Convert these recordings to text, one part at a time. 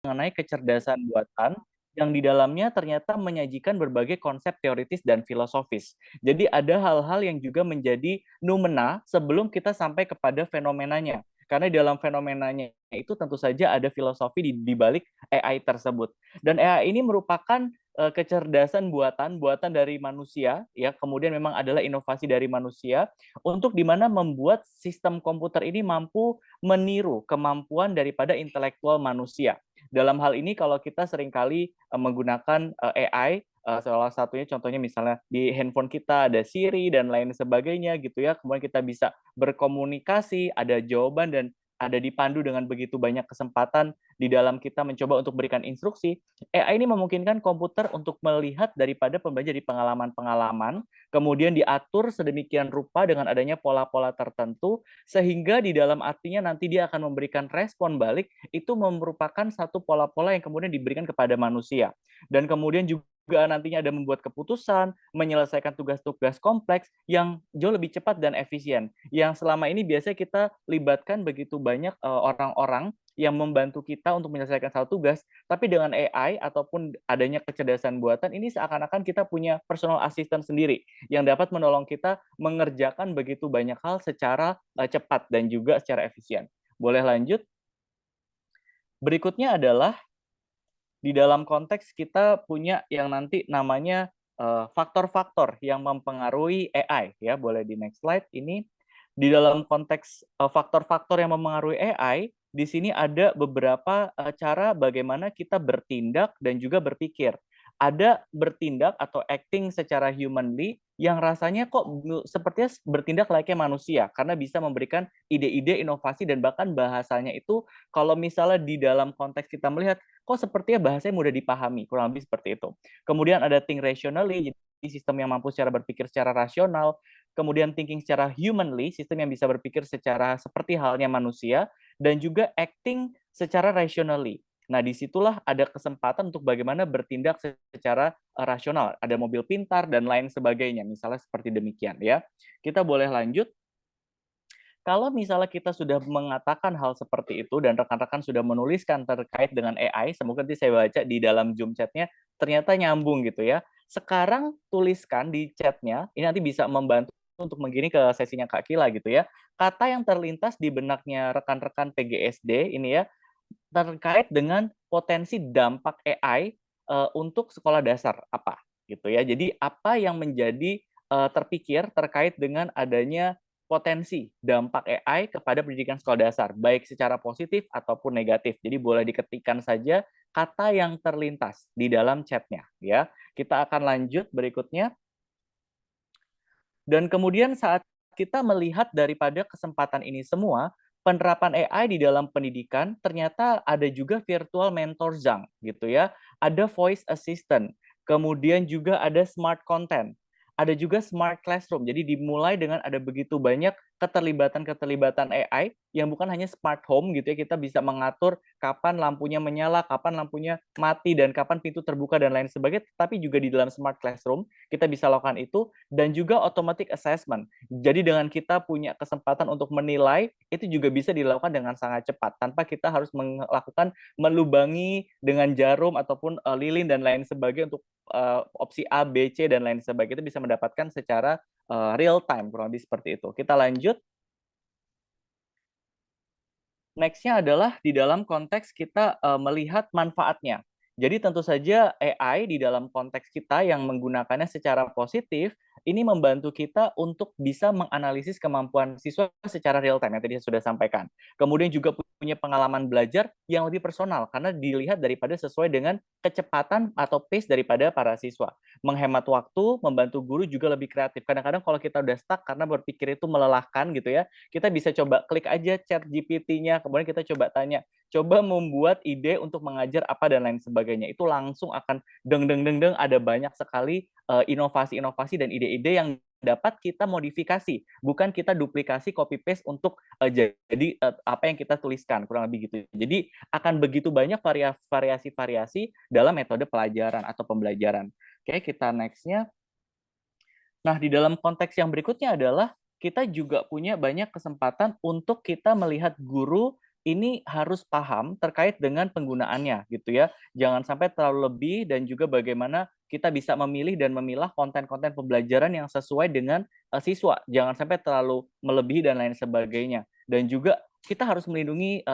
mengenai kecerdasan buatan yang di dalamnya ternyata menyajikan berbagai konsep teoritis dan filosofis. Jadi ada hal-hal yang juga menjadi numena sebelum kita sampai kepada fenomenanya. Karena di dalam fenomenanya itu tentu saja ada filosofi di balik AI tersebut. Dan AI ini merupakan kecerdasan buatan dari manusia, ya, kemudian memang adalah inovasi dari manusia untuk dimana membuat sistem komputer ini mampu meniru kemampuan daripada intelektual manusia. Dalam hal ini kalau kita seringkali menggunakan AI, salah satunya contohnya misalnya di handphone kita ada Siri dan lain sebagainya gitu ya, kemudian kita bisa berkomunikasi, ada jawaban dan ada dipandu dengan begitu banyak kesempatan di dalam kita mencoba untuk berikan instruksi. AI ini memungkinkan komputer untuk melihat daripada pembelajar di pengalaman-pengalaman, kemudian diatur sedemikian rupa dengan adanya pola-pola tertentu, sehingga di dalam artinya nanti dia akan memberikan respon balik, itu merupakan satu pola-pola yang kemudian diberikan kepada manusia. Dan kemudian juga nantinya ada membuat keputusan, menyelesaikan tugas-tugas kompleks yang jauh lebih cepat dan efisien. Yang selama ini biasanya kita libatkan begitu banyak orang-orang yang membantu kita untuk menyelesaikan satu tugas, tapi dengan AI ataupun adanya kecerdasan buatan ini seakan-akan kita punya personal assistant sendiri yang dapat menolong kita mengerjakan begitu banyak hal secara cepat dan juga secara efisien. Boleh lanjut? Berikutnya adalah di dalam konteks kita punya yang nanti namanya faktor-faktor yang mempengaruhi AI, ya. Boleh di next slide ini. Di dalam konteks faktor-faktor yang mempengaruhi AI, di sini ada beberapa cara bagaimana kita bertindak dan juga berpikir. Ada bertindak atau acting secara humanly yang rasanya kok sepertinya bertindak layaknya manusia karena bisa memberikan ide-ide, inovasi dan bahkan bahasanya itu kalau misalnya di dalam konteks kita melihat kok sepertinya bahasanya mudah dipahami, kurang lebih seperti itu. Kemudian ada think rationally, jadi sistem yang mampu secara berpikir secara rasional. Kemudian thinking secara humanly, sistem yang bisa berpikir secara seperti halnya manusia. Dan juga acting secara rationally. Nah, disitulah ada kesempatan untuk bagaimana bertindak secara rasional. Ada mobil pintar dan lain sebagainya, misalnya seperti demikian ya. Kita boleh lanjut. Kalau misalnya kita sudah mengatakan hal seperti itu dan rekan-rekan sudah menuliskan terkait dengan AI, semoga nanti saya baca di dalam Zoom chat-nya ternyata nyambung gitu ya. Sekarang tuliskan di chat-nya, ini nanti bisa membantu untuk menggiring ke sesinya Kak Kila gitu ya. Kata yang terlintas di benaknya rekan-rekan PGSD ini ya, terkait dengan potensi dampak AI untuk sekolah dasar apa gitu ya. Jadi apa yang menjadi terpikir terkait dengan adanya potensi dampak AI kepada pendidikan sekolah dasar, baik secara positif ataupun negatif. Jadi boleh diketikkan saja kata yang terlintas di dalam chatnya ya. Kita akan lanjut berikutnya. Dan kemudian saat kita melihat daripada kesempatan ini semua, penerapan AI di dalam pendidikan ternyata ada juga virtual mentor Zhang gitu ya. Ada voice assistant, kemudian juga ada smart content. Ada juga smart classroom. Jadi dimulai dengan ada begitu banyak keterlibatan-keterlibatan AI yang bukan hanya smart home gitu ya, kita bisa mengatur kapan lampunya menyala, kapan lampunya mati dan kapan pintu terbuka dan lain sebagainya, tapi juga di dalam smart classroom kita bisa lakukan itu dan juga automatic assessment. Jadi dengan kita punya kesempatan untuk menilai, itu juga bisa dilakukan dengan sangat cepat tanpa kita harus melakukan melubangi dengan jarum ataupun lilin dan lain sebagainya untuk opsi A, B, C dan lain sebagainya itu bisa mendapatkan secara real time kurang lebih seperti itu. Kita lanjut. Next-nya adalah di dalam konteks kita melihat manfaatnya. Jadi tentu saja AI di dalam konteks kita yang menggunakannya secara positif, ini membantu kita untuk bisa menganalisis kemampuan siswa secara real time yang tadi saya sudah sampaikan. Kemudian juga punya pengalaman belajar yang lebih personal karena dilihat daripada sesuai dengan kecepatan atau pace daripada para siswa. Menghemat waktu, membantu guru juga lebih kreatif. Kadang-kadang kalau kita udah stuck karena berpikir itu melelahkan gitu ya, kita bisa coba klik aja chat GPT-nya, kemudian kita coba tanya, coba membuat ide untuk mengajar apa dan lain sebagainya. Itu langsung akan deng deng deng deng ada banyak sekali inovasi-inovasi dan ide-ide yang dapat kita modifikasi, bukan kita duplikasi copy paste untuk jadi apa yang kita tuliskan, kurang lebih gitu. Jadi akan begitu banyak variasi-variasi dalam metode pelajaran atau pembelajaran. Oke, kita next-nya. Nah, di dalam konteks yang berikutnya adalah kita juga punya banyak kesempatan untuk kita melihat guru ini harus paham terkait dengan penggunaannya gitu ya. Jangan sampai terlalu lebih, dan juga bagaimana kita bisa memilih dan memilah konten-konten pembelajaran yang sesuai dengan siswa. Jangan sampai terlalu melebihi dan lain sebagainya. Dan juga kita harus melindungi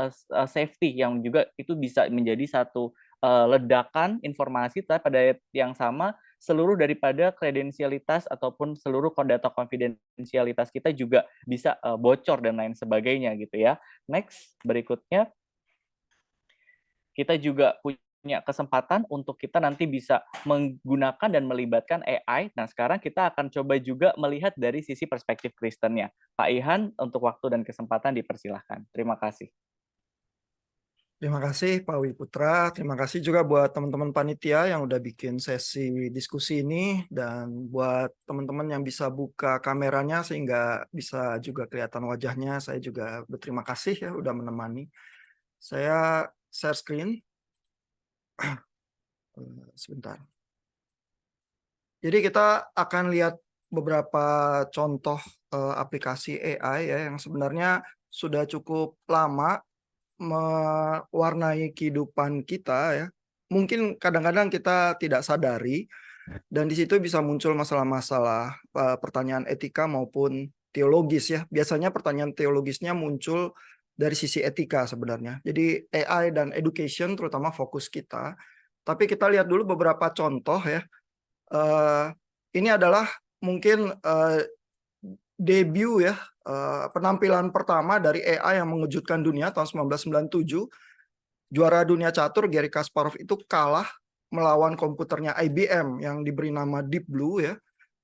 safety yang juga itu bisa menjadi satu ledakan informasi, tapi pada yang sama seluruh daripada kredensialitas ataupun seluruh data konfidensialitas kita juga bisa bocor dan lain sebagainya gitu ya. Next, berikutnya kita juga punya kesempatan untuk kita nanti bisa menggunakan dan melibatkan AI. Nah, sekarang kita akan coba juga melihat dari sisi perspektif Kristennya. Pak Ihan, untuk waktu dan kesempatan dipersilahkan. Terima kasih. Terima kasih Pak Wiputra, terima kasih juga buat teman-teman panitia yang udah bikin sesi diskusi ini, dan buat teman-teman yang bisa buka kameranya sehingga bisa juga kelihatan wajahnya, saya juga berterima kasih ya udah menemani. Saya share screen. Sebentar. Jadi kita akan lihat beberapa contoh aplikasi AI ya yang sebenarnya sudah cukup lama mewarnai kehidupan kita ya. Mungkin kadang-kadang kita tidak sadari, dan di situ bisa muncul masalah-masalah pertanyaan etika maupun teologis ya. Biasanya pertanyaan teologisnya muncul dari sisi etika sebenarnya. Jadi AI dan education terutama fokus kita. Tapi kita lihat dulu beberapa contoh ya. Ini adalah mungkin debut ya, penampilan pertama dari AI yang mengejutkan dunia tahun 1997. Juara dunia catur Garry Kasparov itu kalah melawan komputernya IBM yang diberi nama Deep Blue ya.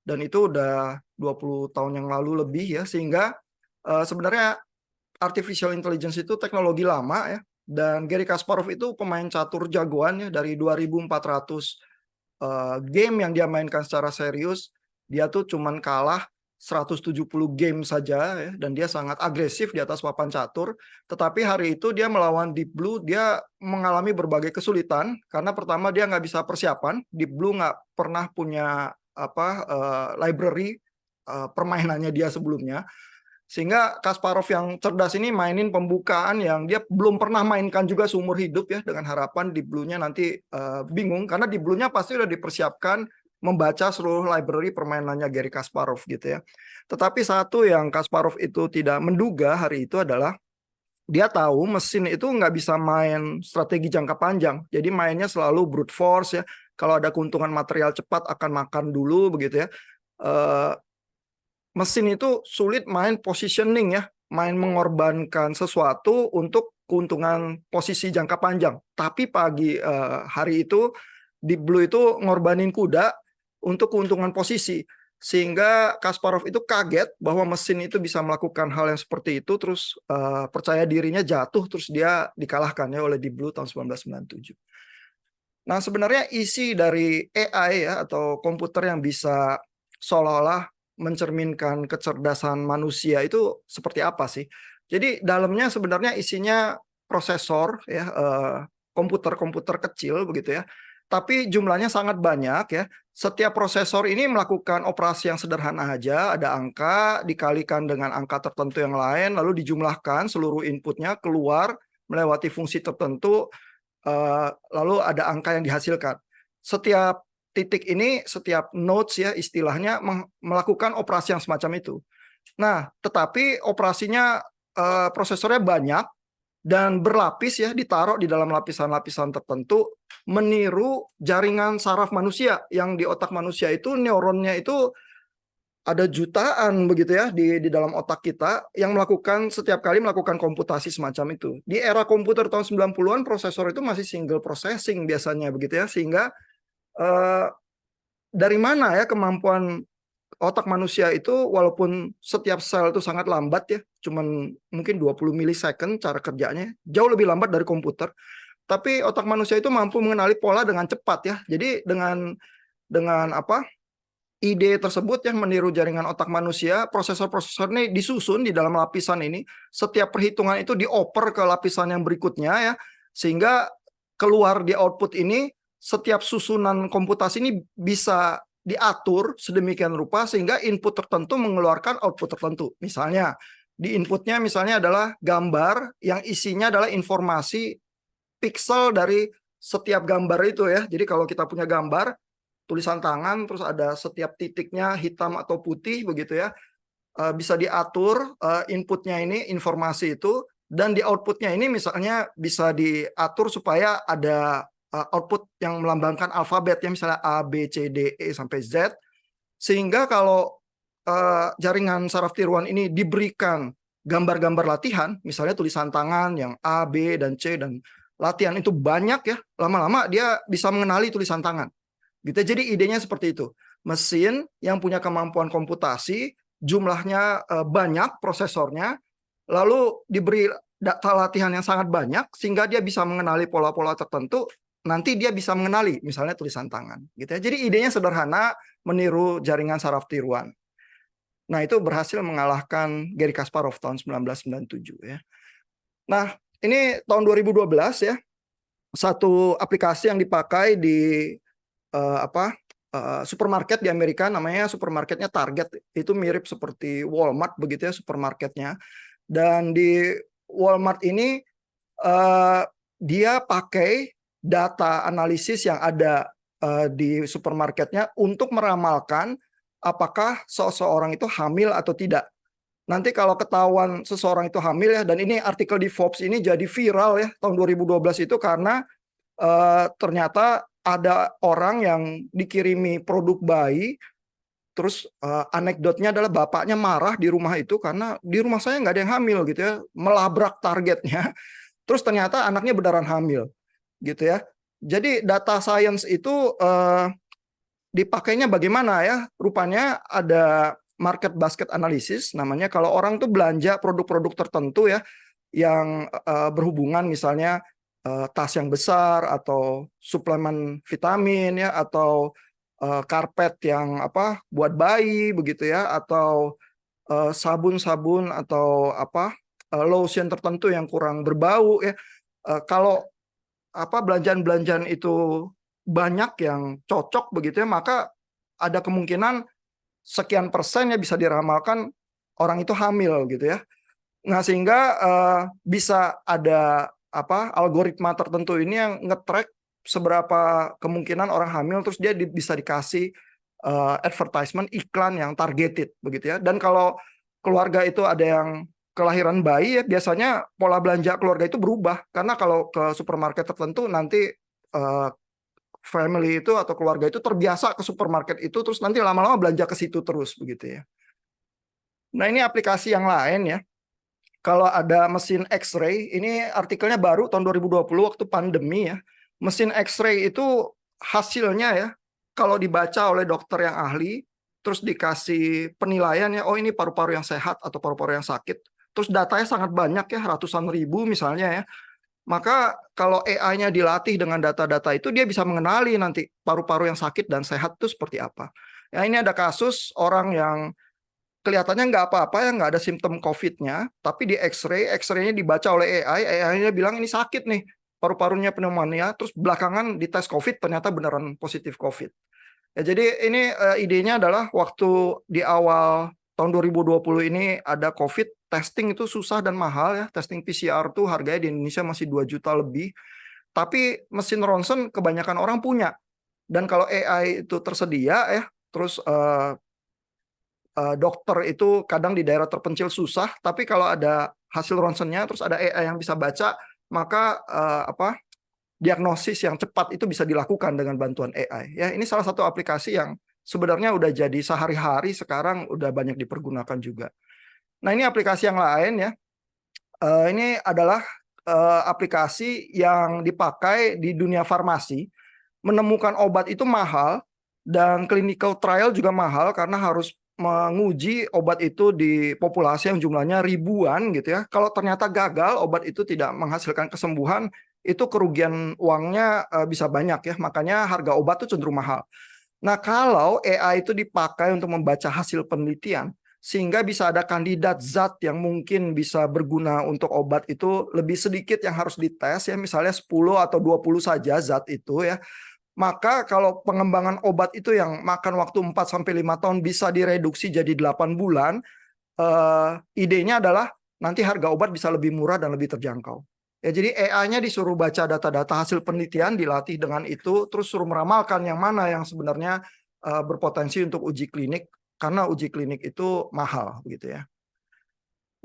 Dan itu udah 20 tahun yang lalu lebih ya, sehingga sebenarnya artificial intelligence itu teknologi lama ya. Dan Garry Kasparov itu pemain catur jagoan ya, dari 2.400 game yang dia mainkan secara serius, dia tuh cuman kalah 170 game saja ya, dan dia sangat agresif di atas papan catur. Tetapi hari itu dia melawan Deep Blue, dia mengalami berbagai kesulitan karena pertama dia nggak bisa persiapan. Deep Blue nggak pernah punya library permainannya dia sebelumnya, sehingga Kasparov yang cerdas ini mainin pembukaan yang dia belum pernah mainkan juga seumur hidup ya, dengan harapan Deep Blue-nya nanti bingung, karena Deep Blue-nya pasti udah dipersiapkan membaca seluruh library permainannya Garry Kasparov gitu ya. Tetapi satu yang Kasparov itu tidak menduga hari itu adalah dia tahu mesin itu nggak bisa main strategi jangka panjang. Jadi mainnya selalu brute force ya. Kalau ada keuntungan material cepat akan makan dulu begitu ya. Mesin itu sulit main positioning ya, main mengorbankan sesuatu untuk keuntungan posisi jangka panjang. Tapi pagi hari itu Deep Blue itu ngorbanin kuda untuk keuntungan posisi, sehingga Kasparov itu kaget bahwa mesin itu bisa melakukan hal yang seperti itu, terus percaya dirinya jatuh, terus dia dikalahkan ya oleh Deep Blue tahun 1997. Nah, sebenarnya isi dari AI ya, atau komputer yang bisa seolah-olah mencerminkan kecerdasan manusia itu seperti apa sih? Jadi dalamnya sebenarnya isinya prosesor ya, komputer-komputer kecil begitu ya. Tapi jumlahnya sangat banyak ya. Setiap prosesor ini melakukan operasi yang sederhana aja, ada angka dikalikan dengan angka tertentu yang lain, lalu dijumlahkan seluruh inputnya keluar melewati fungsi tertentu, lalu ada angka yang dihasilkan. Setiap titik ini, setiap nodes ya istilahnya melakukan operasi yang semacam itu. Nah, tetapi operasinya prosesornya banyak dan berlapis ya, ditaruh di dalam lapisan-lapisan tertentu, meniru jaringan saraf manusia yang di otak manusia itu neuronnya itu ada jutaan begitu ya di dalam otak kita yang melakukan setiap kali melakukan komputasi semacam itu. Di era komputer tahun 90-an prosesor itu masih single processing biasanya begitu ya, sehingga dari mana ya kemampuan otak manusia itu, walaupun setiap sel itu sangat lambat ya, cuman mungkin 20 milisecond cara kerjanya, jauh lebih lambat dari komputer. Tapi otak manusia itu mampu mengenali pola dengan cepat ya. Jadi dengan ide tersebut yang meniru jaringan otak manusia, prosesor-prosesor ini disusun di dalam lapisan ini. Setiap perhitungan itu dioper ke lapisan yang berikutnya ya, sehingga keluar di output ini setiap susunan komputasi ini bisa diatur sedemikian rupa sehingga input tertentu mengeluarkan output tertentu. Misalnya Di inputnya misalnya adalah gambar yang isinya adalah informasi pixel dari setiap gambar itu ya. Jadi kalau kita punya gambar, tulisan tangan, terus ada setiap titiknya hitam atau putih begitu ya, bisa diatur inputnya ini, informasi itu, dan di outputnya ini misalnya bisa diatur supaya ada output yang melambangkan alfabet ya, misalnya A, B, C, D, E, sampai Z, sehingga kalau jaringan saraf tiruan ini diberikan gambar-gambar latihan, misalnya tulisan tangan yang A, B, dan C, dan latihan itu banyak ya, lama-lama dia bisa mengenali tulisan tangan. Gitu. Jadi idenya seperti itu. Mesin yang punya kemampuan komputasi, jumlahnya banyak prosesornya, lalu diberi data latihan yang sangat banyak, sehingga dia bisa mengenali pola-pola tertentu, nanti dia bisa mengenali misalnya tulisan tangan. Gitu ya. Jadi idenya sederhana, meniru jaringan saraf tiruan. Nah, itu berhasil mengalahkan Garry Kasparov tahun 1997 ya. Nah, ini tahun 2012 ya. Satu aplikasi yang dipakai di supermarket di Amerika, namanya supermarketnya Target. Itu mirip seperti Walmart begitu ya supermarketnya. Dan di Walmart ini dia pakai data analisis yang ada di supermarketnya untuk meramalkan apakah seseorang itu hamil atau tidak. Nanti kalau ketahuan seseorang itu hamil ya, dan ini artikel di Forbes ini jadi viral ya tahun 2012 itu karena ternyata ada orang yang dikirimi produk bayi, terus anekdotnya adalah bapaknya marah di rumah itu karena di rumah saya nggak ada yang hamil gitu ya, melabrak targetnya, terus ternyata anaknya beneran hamil gitu ya. Jadi data science itu dipakainya bagaimana ya? Rupanya ada market basket analysis namanya. Kalau orang tuh belanja produk-produk tertentu ya yang berhubungan misalnya tas yang besar atau suplemen vitamin ya atau karpet yang buat bayi begitu ya atau sabun-sabun atau lotion tertentu yang kurang berbau ya. Kalau belanjaan-belanjaan itu banyak yang cocok begitu ya, maka ada kemungkinan sekian persen ya bisa diramalkan orang itu hamil gitu ya. Nah, sehingga bisa ada algoritma tertentu ini yang nge-track seberapa kemungkinan orang hamil, terus dia bisa dikasih advertisement iklan yang targeted begitu ya. Dan kalau keluarga itu ada yang kelahiran bayi ya, biasanya pola belanja keluarga itu berubah karena kalau ke supermarket tertentu nanti family itu atau keluarga itu terbiasa ke supermarket itu, terus nanti lama-lama belanja ke situ terus begitu ya. Nah, ini aplikasi yang lain ya. Kalau ada mesin X-ray, ini artikelnya baru tahun 2020 waktu pandemi ya. Mesin X-ray itu hasilnya ya, kalau dibaca oleh dokter yang ahli, terus dikasih penilaian ya, oh ini paru-paru yang sehat atau paru-paru yang sakit. Terus datanya sangat banyak ya, ratusan ribu misalnya ya. Maka kalau AI-nya dilatih dengan data-data itu, dia bisa mengenali nanti paru-paru yang sakit dan sehat itu seperti apa. Ya, ini ada kasus orang yang kelihatannya nggak apa-apa ya, nggak ada simptom COVID-nya, tapi di X-ray, X-ray-nya dibaca oleh AI, AI-nya bilang ini sakit nih, paru-parunya pneumonia, terus belakangan dites COVID ternyata beneran positif COVID. Ya, jadi ini idenya adalah waktu di awal tahun 2020 ini ada COVID, testing itu susah dan mahal ya, testing PCR tuh harganya di Indonesia masih 2 juta lebih, tapi mesin ronsen kebanyakan orang punya. Dan kalau AI itu tersedia ya, terus dokter itu kadang di daerah terpencil susah, tapi kalau ada hasil ronsennya, terus ada AI yang bisa baca, maka diagnosis yang cepat itu bisa dilakukan dengan bantuan AI. Ya, ini salah satu aplikasi yang sebenarnya udah jadi sehari-hari sekarang udah banyak dipergunakan juga. Nah, ini aplikasi yang lain ya. Ini adalah aplikasi yang dipakai di dunia farmasi. Menemukan obat itu mahal dan clinical trial juga mahal karena harus menguji obat itu di populasi yang jumlahnya ribuan gitu ya. Kalau ternyata gagal, obat itu tidak menghasilkan kesembuhan, itu kerugian uangnya bisa banyak ya. Makanya harga obat itu cenderung mahal. Nah, kalau AI itu dipakai untuk membaca hasil penelitian, sehingga bisa ada kandidat zat yang mungkin bisa berguna untuk obat itu lebih sedikit yang harus dites ya, misalnya 10 atau 20 saja zat itu ya. Maka kalau pengembangan obat itu yang makan waktu 4-5 tahun bisa direduksi jadi 8 bulan, idenya adalah nanti harga obat bisa lebih murah dan lebih terjangkau. Ya, jadi AI-nya disuruh baca data-data hasil penelitian, dilatih dengan itu, terus suruh meramalkan yang mana yang sebenarnya berpotensi untuk uji klinik, karena uji klinik itu mahal, gitu ya.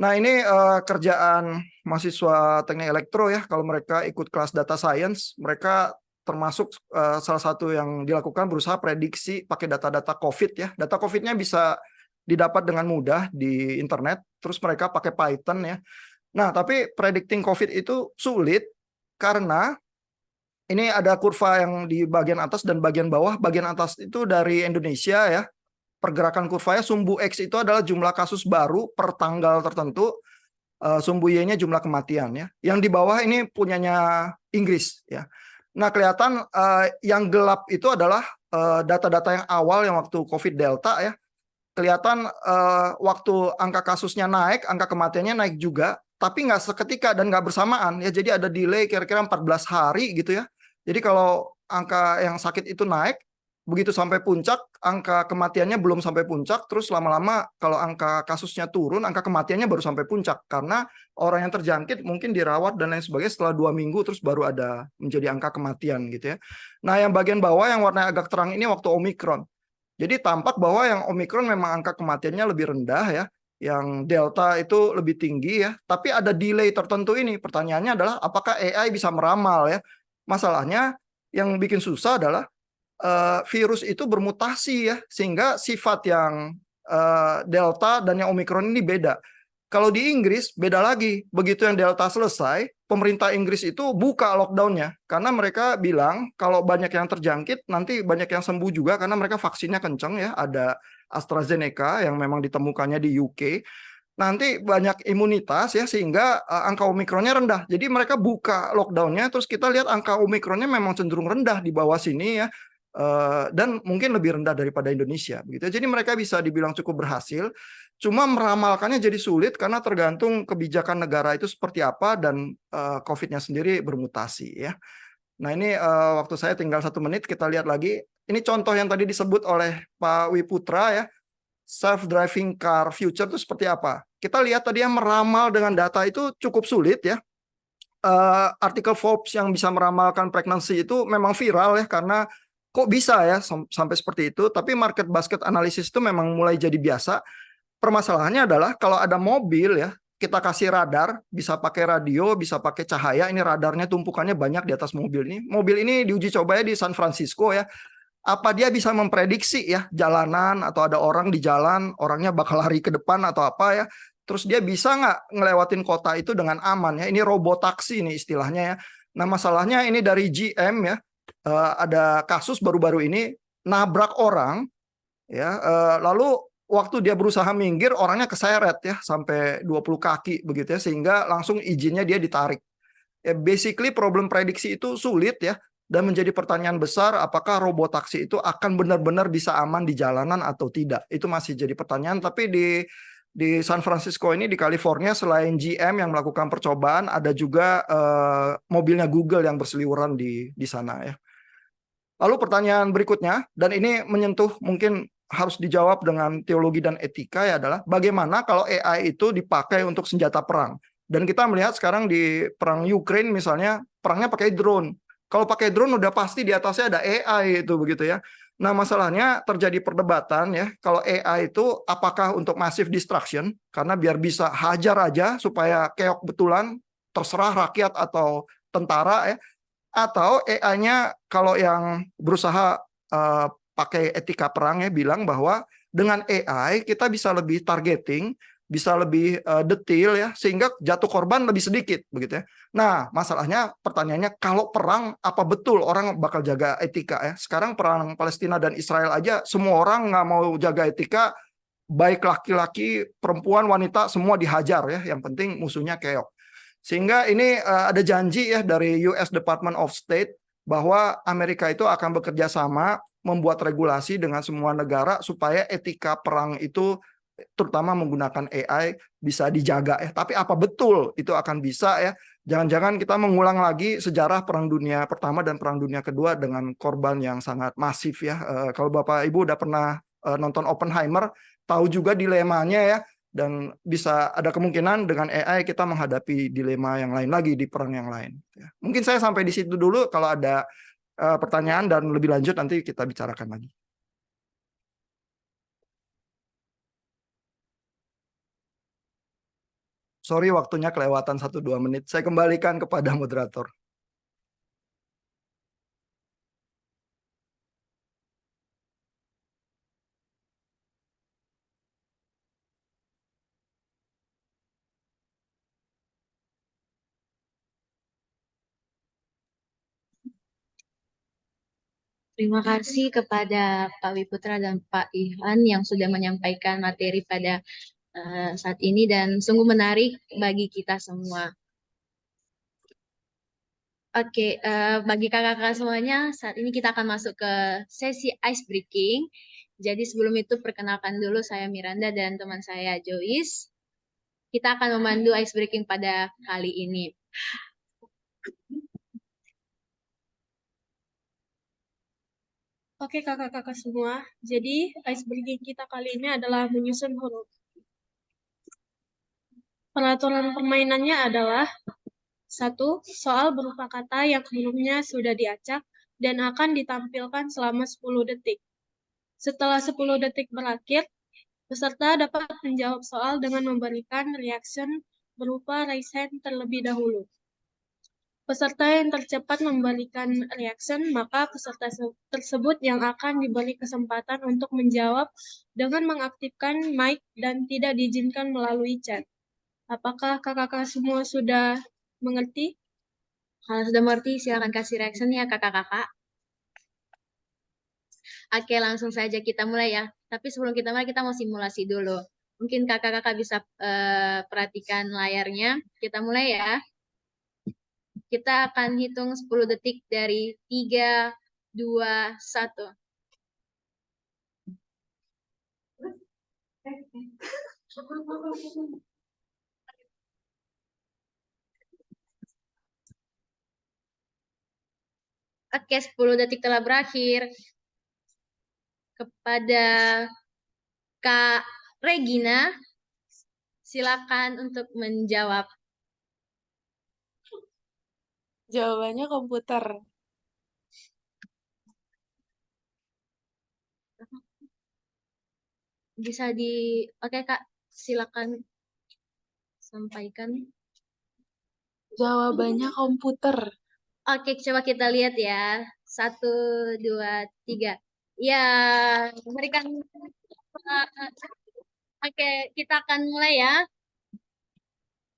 Nah, ini kerjaan mahasiswa teknik elektro ya. Kalau mereka ikut kelas data science, mereka termasuk salah satu yang dilakukan berusaha prediksi pakai data-data COVID ya. Data COVID-nya bisa didapat dengan mudah di internet, terus mereka pakai Python ya. Nah, tapi predicting COVID itu sulit karena ini ada kurva yang di bagian atas dan bagian bawah. Bagian atas itu dari Indonesia ya. Pergerakan kurvanya sumbu X itu adalah jumlah kasus baru per tanggal tertentu, sumbu Y-nya jumlah kematian ya. Yang di bawah ini punyanya Inggris ya. Nah, kelihatan yang gelap itu adalah data-data yang awal yang waktu COVID Delta ya. Kelihatan waktu angka kasusnya naik, angka kematiannya naik juga, tapi nggak seketika dan nggak bersamaan ya. Jadi ada delay kira-kira 14 hari gitu ya. Jadi kalau angka yang sakit itu naik, begitu sampai puncak, angka kematiannya belum sampai puncak, terus lama-lama kalau angka kasusnya turun, angka kematiannya baru sampai puncak. Karena orang yang terjangkit mungkin dirawat dan lain sebagainya setelah 2 minggu, terus baru ada menjadi angka kematian gitu ya. Nah, yang bagian bawah yang warna agak terang ini waktu Omikron. Jadi tampak bahwa yang Omikron memang angka kematiannya lebih rendah ya. Yang Delta itu lebih tinggi ya. Tapi ada delay tertentu ini. Pertanyaannya adalah apakah AI bisa meramal ya. Masalahnya yang bikin susah adalah virus itu bermutasi ya. Sehingga sifat yang Delta dan yang Omikron ini beda. Kalau di Inggris beda lagi. Begitu yang Delta selesai, pemerintah Inggris itu buka lockdown-nya. Karena mereka bilang kalau banyak yang terjangkit, nanti banyak yang sembuh juga karena mereka vaksinnya kenceng ya. Ada AstraZeneca yang memang ditemukannya di UK. Nanti banyak imunitas ya sehingga angka Omikronnya rendah. Jadi mereka buka lockdown-nya, terus kita lihat angka Omikronnya memang cenderung rendah di bawah sini ya. Dan mungkin lebih rendah daripada Indonesia. Begitu. Jadi mereka bisa dibilang cukup berhasil. Cuma meramalkannya jadi sulit karena tergantung kebijakan negara itu seperti apa dan COVID-nya sendiri bermutasi ya. Nah, ini waktu saya tinggal 1 menit, kita lihat lagi. Ini contoh yang tadi disebut oleh Pak Wiputra ya, self-driving car future itu seperti apa. Kita lihat tadi yang meramal dengan data itu cukup sulit ya. Artikel Forbes yang bisa meramalkan pregnancy itu memang viral ya, karena kok bisa ya sampai seperti itu. Tapi market basket analysis itu memang mulai jadi biasa. Permasalahannya adalah kalau ada mobil ya, kita kasih radar, bisa pakai radio, bisa pakai cahaya. Ini radarnya tumpukannya banyak di atas mobil ini. Mobil ini diuji coba ya di San Francisco ya. Apa dia bisa memprediksi ya jalanan atau ada orang di jalan, orangnya bakal lari ke depan atau apa ya. Terus dia bisa nggak ngelewatin kota itu dengan aman ya. Ini robotaksi nih istilahnya ya. Nah, masalahnya ini dari GM ya. Ada kasus baru-baru ini nabrak orang ya. Lalu waktu dia berusaha minggir, orangnya keseret ya sampai 20 kaki begitu ya, sehingga langsung izinnya dia ditarik. Ya, basically problem prediksi itu sulit ya, dan menjadi pertanyaan besar apakah robot taksi itu akan benar-benar bisa aman di jalanan atau tidak. Itu masih jadi pertanyaan. Tapi di San Francisco ini, di California, selain GM yang melakukan percobaan, ada juga mobilnya Google yang berseliweran di sana ya. Lalu pertanyaan berikutnya, dan ini menyentuh mungkin harus dijawab dengan teologi dan etika ya, adalah bagaimana kalau AI itu dipakai untuk senjata perang. Dan kita melihat sekarang di perang Ukraine misalnya, perangnya pakai drone. Kalau pakai drone udah pasti di atasnya ada AI itu begitu ya. Nah, masalahnya terjadi perdebatan ya, kalau AI itu apakah untuk massive destruction, karena biar bisa hajar aja supaya keok betulan, terserah rakyat atau tentara ya, atau AI-nya kalau yang berusaha pakai etika perang ya, bilang bahwa dengan AI kita bisa lebih targeting, bisa lebih detail ya, sehingga jatuh korban lebih sedikit begitu ya. Nah, masalahnya pertanyaannya, kalau perang apa betul orang bakal jaga etika ya? Sekarang perang Palestina dan Israel aja semua orang nggak mau jaga etika, baik laki-laki, perempuan, wanita semua dihajar ya. Yang penting musuhnya keok. Sehingga ini ada janji ya dari US Department of State bahwa Amerika itu akan bekerja sama membuat regulasi dengan semua negara supaya etika perang itu terutama menggunakan AI bisa dijaga ya. Tapi apa betul itu akan bisa ya? Jangan-jangan kita mengulang lagi sejarah Perang Dunia Pertama dan Perang Dunia Kedua dengan korban yang sangat masif ya. Kalau Bapak Ibu udah pernah nonton Oppenheimer, tahu juga dilemanya ya. Dan bisa ada kemungkinan dengan AI kita menghadapi dilema yang lain lagi di perang yang lain. Mungkin saya sampai di situ dulu. Kalau ada pertanyaan dan lebih lanjut nanti kita bicarakan lagi. Sorry waktunya kelewatan 1-2 menit. Saya kembalikan kepada moderator. Terima kasih kepada Pak Wiputra dan Pak Ihan yang sudah menyampaikan materi pada saat ini dan sungguh menarik bagi kita semua. Oke, bagi kakak-kakak semuanya, saat ini kita akan masuk ke sesi ice breaking. Jadi sebelum itu perkenalkan dulu saya Miranda dan teman saya Joyce. Kita akan memandu ice breaking pada kali ini. Oke kakak-kakak semua, jadi ice breaking kita kali ini adalah menyusun huruf. Peraturan permainannya adalah 1. Soal berupa kata yang hurufnya sudah diacak dan akan ditampilkan selama 10 detik. Setelah 10 detik berakhir, peserta dapat menjawab soal dengan memberikan reaction berupa raise hand terlebih dahulu. Peserta yang tercepat memberikan reaction, maka peserta tersebut yang akan diberi kesempatan untuk menjawab dengan mengaktifkan mic dan tidak diizinkan melalui chat. Apakah kakak-kakak semua sudah mengerti? Kalau sudah mengerti, silakan kasih reaction ya kakak-kakak. Oke, langsung saja kita mulai ya. Tapi sebelum kita mulai, kita mau simulasi dulu. Mungkin kakak-kakak bisa perhatikan layarnya. Kita mulai ya. Kita akan hitung 10 detik dari 3, 2, 1. Oke, 10 detik telah berakhir. Kepada Kak Regina, silakan untuk menjawab. Jawabannya komputer. Bisa Oke Kak, silakan sampaikan. Jawabannya komputer. Oke, coba kita lihat ya. 1, 2, 3. Ya, memberikan. Oke, kita akan mulai ya.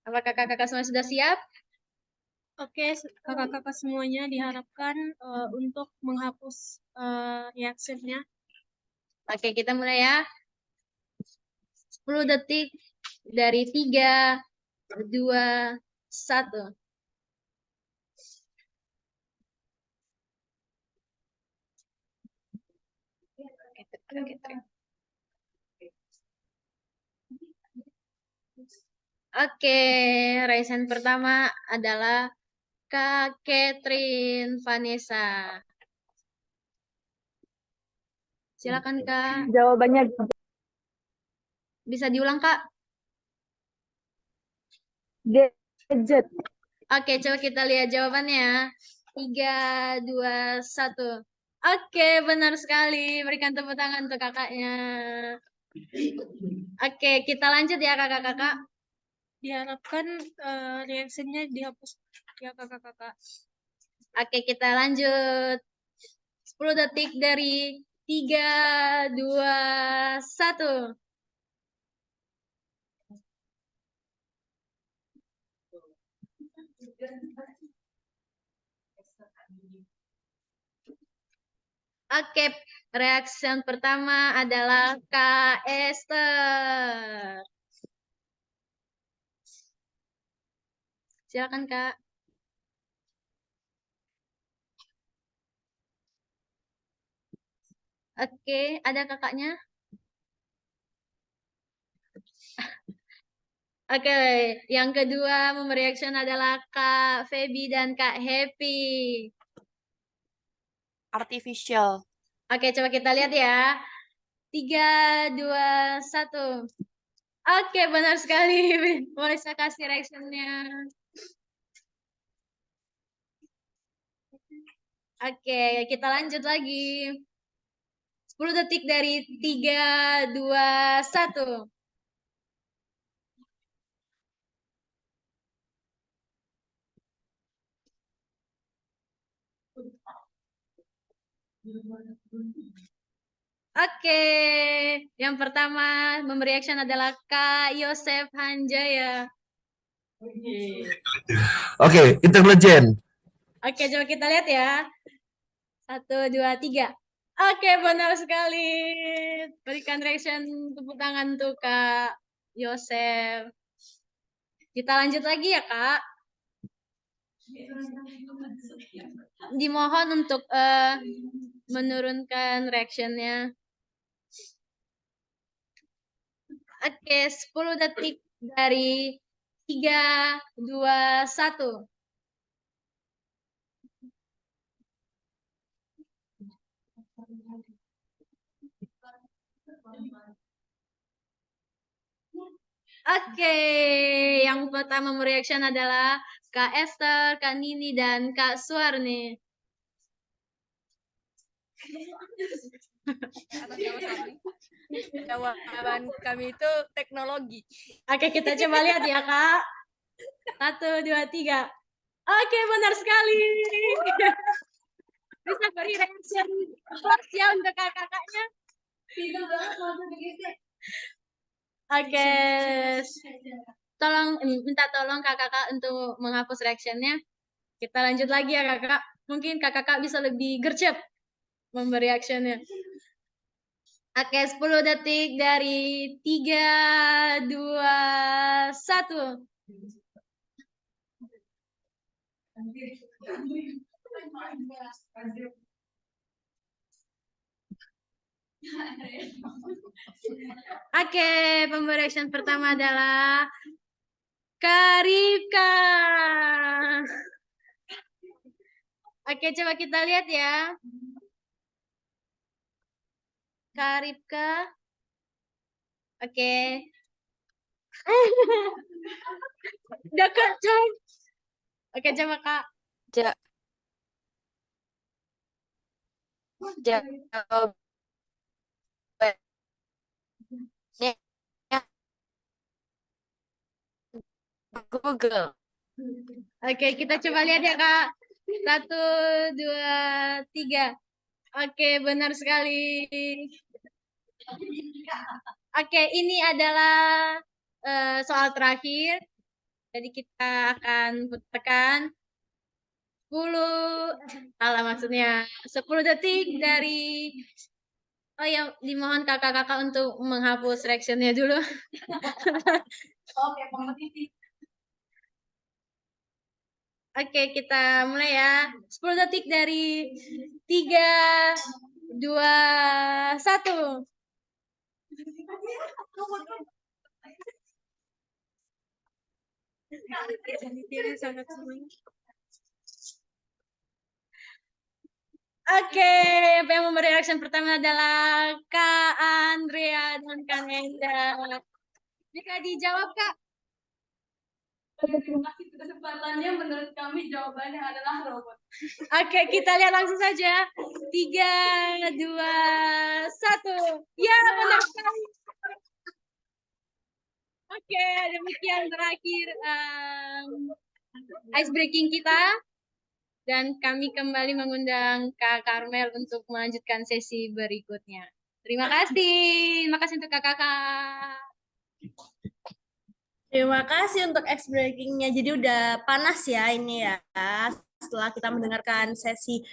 Apakah kakak-kakak semua sudah siap? Oke, kakak-kakak semuanya diharapkan untuk menghapus reaction-nya. Oke, kita mulai ya. 10 detik dari 3, 2, 1. Oke, raisan pertama adalah Kak Catherine Vanessa. Silakan Kak. Jawabannya Bisa diulang Kak? gadget. Oke, coba kita lihat jawabannya. 3, 2, 1. Oke, benar sekali. Berikan tepuk tangan untuk kakaknya. Oke, kita lanjut ya kakak-kakak. Diharapkan reaction-nya dihapus ya kakak-kakak. Oke, kita lanjut. 10 detik dari 3, 2, 1. Oke, reaction pertama adalah Kak Esther. Silakan Kak. Oke, ada kakaknya? Oke, yang kedua memberi reaction adalah Kak Feby dan Kak Happy. Oke, benar sekali. Boleh saya kasih reaction-nya. Oke, kita lanjut lagi. 10 detik dari 3, 2, 1. Oke, yang pertama memberi action adalah Kak Yosef Hanjaya. Oke, intelijen. Oke, coba kita lihat ya. 1, 2, 3. Oke, benar sekali. Berikan reaction tepuk tangan untuk Kak Yosef. Kita lanjut lagi ya, Kak. Dimohon untuk menurunkan reaction-nya. Oke, 10 detik dari 3, 2, 1. Oke, yang pertama mereaction adalah Kak Esther, Kak Nini, dan Kak Suarni. Jawaban kami itu teknologi. Oke, kita coba lihat ya, Kak. 1, 2, 3. Oke, benar sekali. Bisa beri reaction plus ya untuk kakak-kakaknya. Oke, minta tolong kakak-kakak untuk menghapus reaction-nya. Kita lanjut lagi ya, kakak. Mungkin kakak-kakak bisa lebih gercep memberi reaction-nya. Oke, 10 detik dari 3, 2, 1. Oke, pemberi reaction pertama adalah Karika. Oke, coba kita lihat ya. Karika. Oke. Dekat, coy. Oke, coba Kak. Google. Oke, kita coba lihat ya, Kak. 1, 2, 3. Oke, benar sekali. Oke, ini adalah soal terakhir. Jadi kita akan putarkan 10 detik dari ya, dimohon kakak-kakak untuk menghapus reaction-nya dulu. Oke, Oke, kita mulai ya. 10 detik dari 3, 2, 1. Oke, yang memberi reaction pertama adalah Kak Andrea dan Kak Enda. Jika dijawab, Kak. Terima kasih kesempatannya, menurut kami jawabannya adalah robot. Oke, kita lihat langsung saja. 3, 2, 1. Ya, benar sekali. Oke, demikian terakhir ice breaking kita. Dan kami kembali mengundang Kak Karmel untuk melanjutkan sesi berikutnya. Terima kasih. Terima kasih untuk kakak-kakak. Terima kasih untuk ice breaking-nya. Jadi udah panas ya ini ya. Setelah kita mendengarkan sesi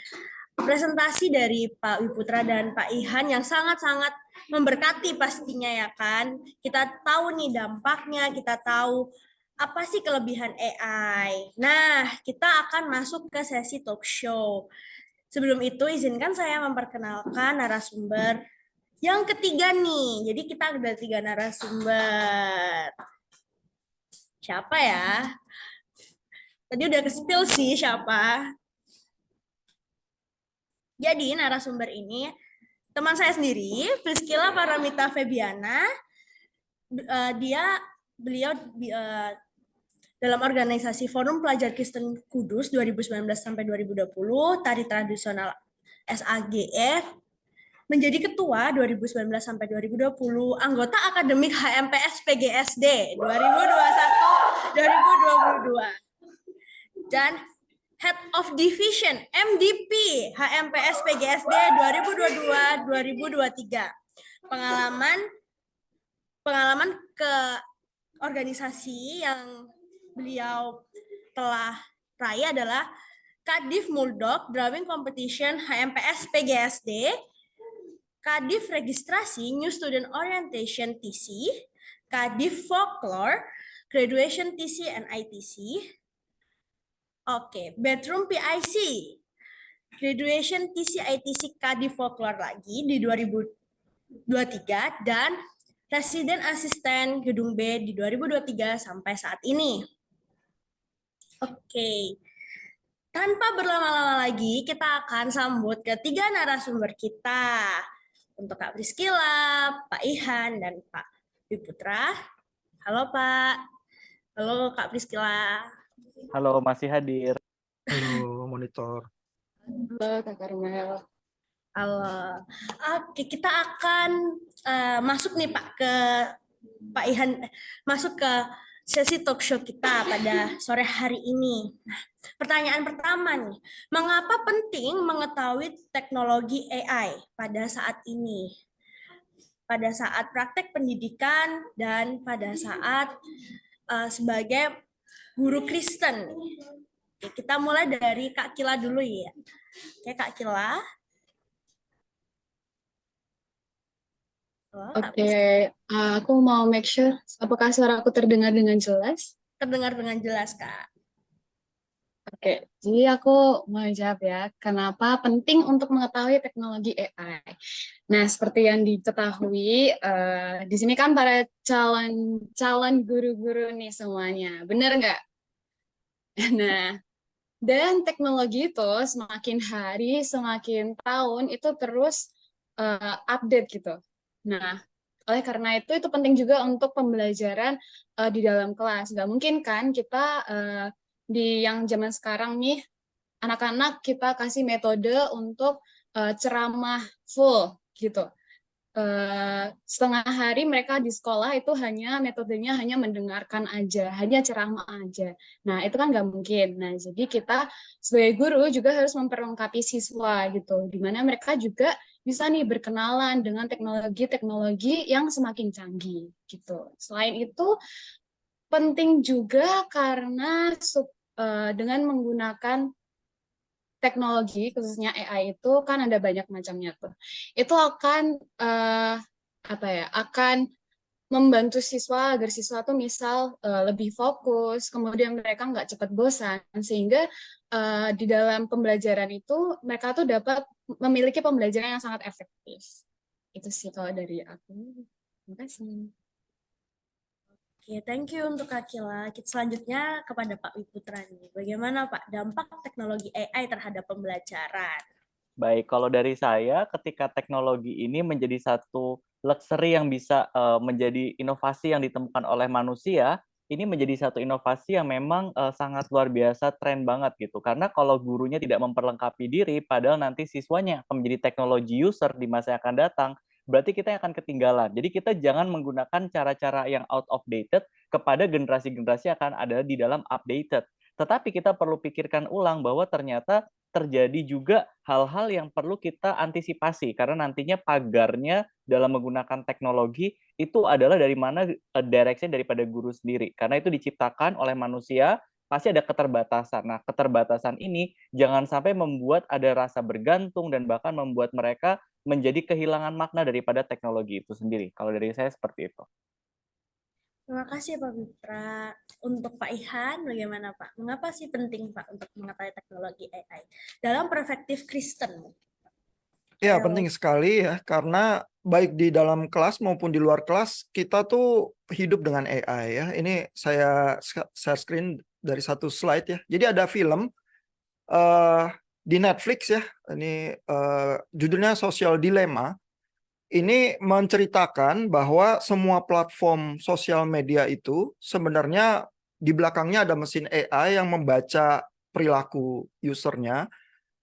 presentasi dari Pak Wiputra dan Pak Ihan yang sangat-sangat memberkati pastinya ya kan. Kita tahu nih dampaknya, kita tahu apa sih kelebihan AI. Nah, kita akan masuk ke sesi talk show. Sebelum itu, izinkan saya memperkenalkan narasumber yang ketiga nih. Jadi kita ada 3 narasumber. Siapa ya? Tadi udah ke-spill sih siapa. Jadi narasumber ini teman saya sendiri, Priscilla Paramita Febiana, beliau dalam organisasi Forum Pelajar Kristen Kudus 2019 sampai 2020, tari tradisional SAGF, menjadi ketua 2019 sampai 2020, anggota akademik HMPS PGSD 2021-2022, dan Head of Division MDP HMPS PGSD 2022-2023. Pengalaman ke organisasi yang beliau telah raih adalah Kadif Muldok Drawing Competition HMPS PGSD, Kadif Registrasi New Student Orientation TC, Kadif Folklore Graduation TC and ITC. Oke, Bedroom PIC Graduation TC ITC Kadif Folklore lagi di 2023, dan Residen Asisten Gedung B di 2023 sampai saat ini. Oke. Tanpa berlama-lama lagi, kita akan sambut ketiga narasumber kita. Untuk Kak Priscilla, Pak Ihan, dan Pak Dwi Putra. Halo Pak. Halo Kak Priscilla. Halo, masih hadir. Halo, monitor. Halo, Kak Karmel. Halo. Oke, kita akan masuk nih Pak ke Pak Ihan, masuk ke sesi talk show kita pada sore hari ini. Nah, pertanyaan pertama nih, mengapa penting mengetahui teknologi AI pada saat ini? Pada saat praktek pendidikan dan pada saat sebagai guru Kristen. Oke, kita mulai dari Kak Kila dulu ya. Oke, Kak Kila. Oke, aku mau make sure apakah suara aku terdengar dengan jelas? Terdengar dengan jelas, Kak. Oke, jadi aku mau jawab ya, kenapa penting untuk mengetahui teknologi AI. Nah, seperti yang diketahui, di sini kan para calon guru-guru nih semuanya, bener nggak? Nah, dan teknologi itu semakin hari, semakin tahun itu terus update gitu. Nah, oleh karena itu penting juga untuk pembelajaran di dalam kelas. Nggak mungkin kan kita di yang zaman sekarang nih, anak-anak kita kasih metode untuk ceramah full gitu. Setengah hari mereka di sekolah itu metodenya hanya mendengarkan aja, hanya ceramah aja. Nah, itu kan nggak mungkin. Nah, jadi kita sebagai guru juga harus memperlengkapi siswa gitu, di mana mereka juga bisa nih berkenalan dengan teknologi-teknologi yang semakin canggih gitu. Selain itu penting juga karena dengan menggunakan teknologi khususnya AI itu kan ada banyak macamnya tuh. Itu akan akan membantu siswa agar siswa tuh misal lebih fokus, kemudian mereka nggak cepat bosan, sehingga di dalam pembelajaran itu mereka tuh dapat memiliki pembelajaran yang sangat efektif. Itu sih kalau dari aku. Terima kasih. Oke, thank you untuk Kak Kila. Selanjutnya kepada Pak Wiputra nih. Bagaimana Pak dampak teknologi AI terhadap pembelajaran? Baik, kalau dari saya, ketika teknologi ini menjadi satu luxury yang bisa menjadi inovasi yang ditemukan oleh manusia, ini menjadi satu inovasi yang memang sangat luar biasa, tren banget gitu. Karena kalau gurunya tidak memperlengkapi diri, padahal nanti siswanya akan menjadi teknologi user di masa yang akan datang, berarti kita yang akan ketinggalan. Jadi kita jangan menggunakan cara-cara yang out of dated kepada generasi-generasi yang akan ada di dalam updated. Tetapi kita perlu pikirkan ulang bahwa ternyata terjadi juga hal-hal yang perlu kita antisipasi karena nantinya pagarnya dalam menggunakan teknologi itu adalah dari mana direction daripada guru sendiri. Karena itu diciptakan oleh manusia, pasti ada keterbatasan. Nah, keterbatasan ini jangan sampai membuat ada rasa bergantung dan bahkan membuat mereka menjadi kehilangan makna daripada teknologi itu sendiri. Kalau dari saya seperti itu. Terima kasih Pak Putra. Untuk Pak Ihan, bagaimana Pak? Mengapa sih penting Pak untuk mengetahui teknologi AI dalam perspektif Kristen? Ya, penting sekali ya, karena baik di dalam kelas maupun di luar kelas, kita tuh hidup dengan AI ya. Ini saya share screen dari satu slide ya. Jadi ada film di Netflix ya, ini judulnya Social Dilemma. ini menceritakan bahwa semua platform sosial media itu sebenarnya di belakangnya ada mesin AI yang membaca perilaku usernya,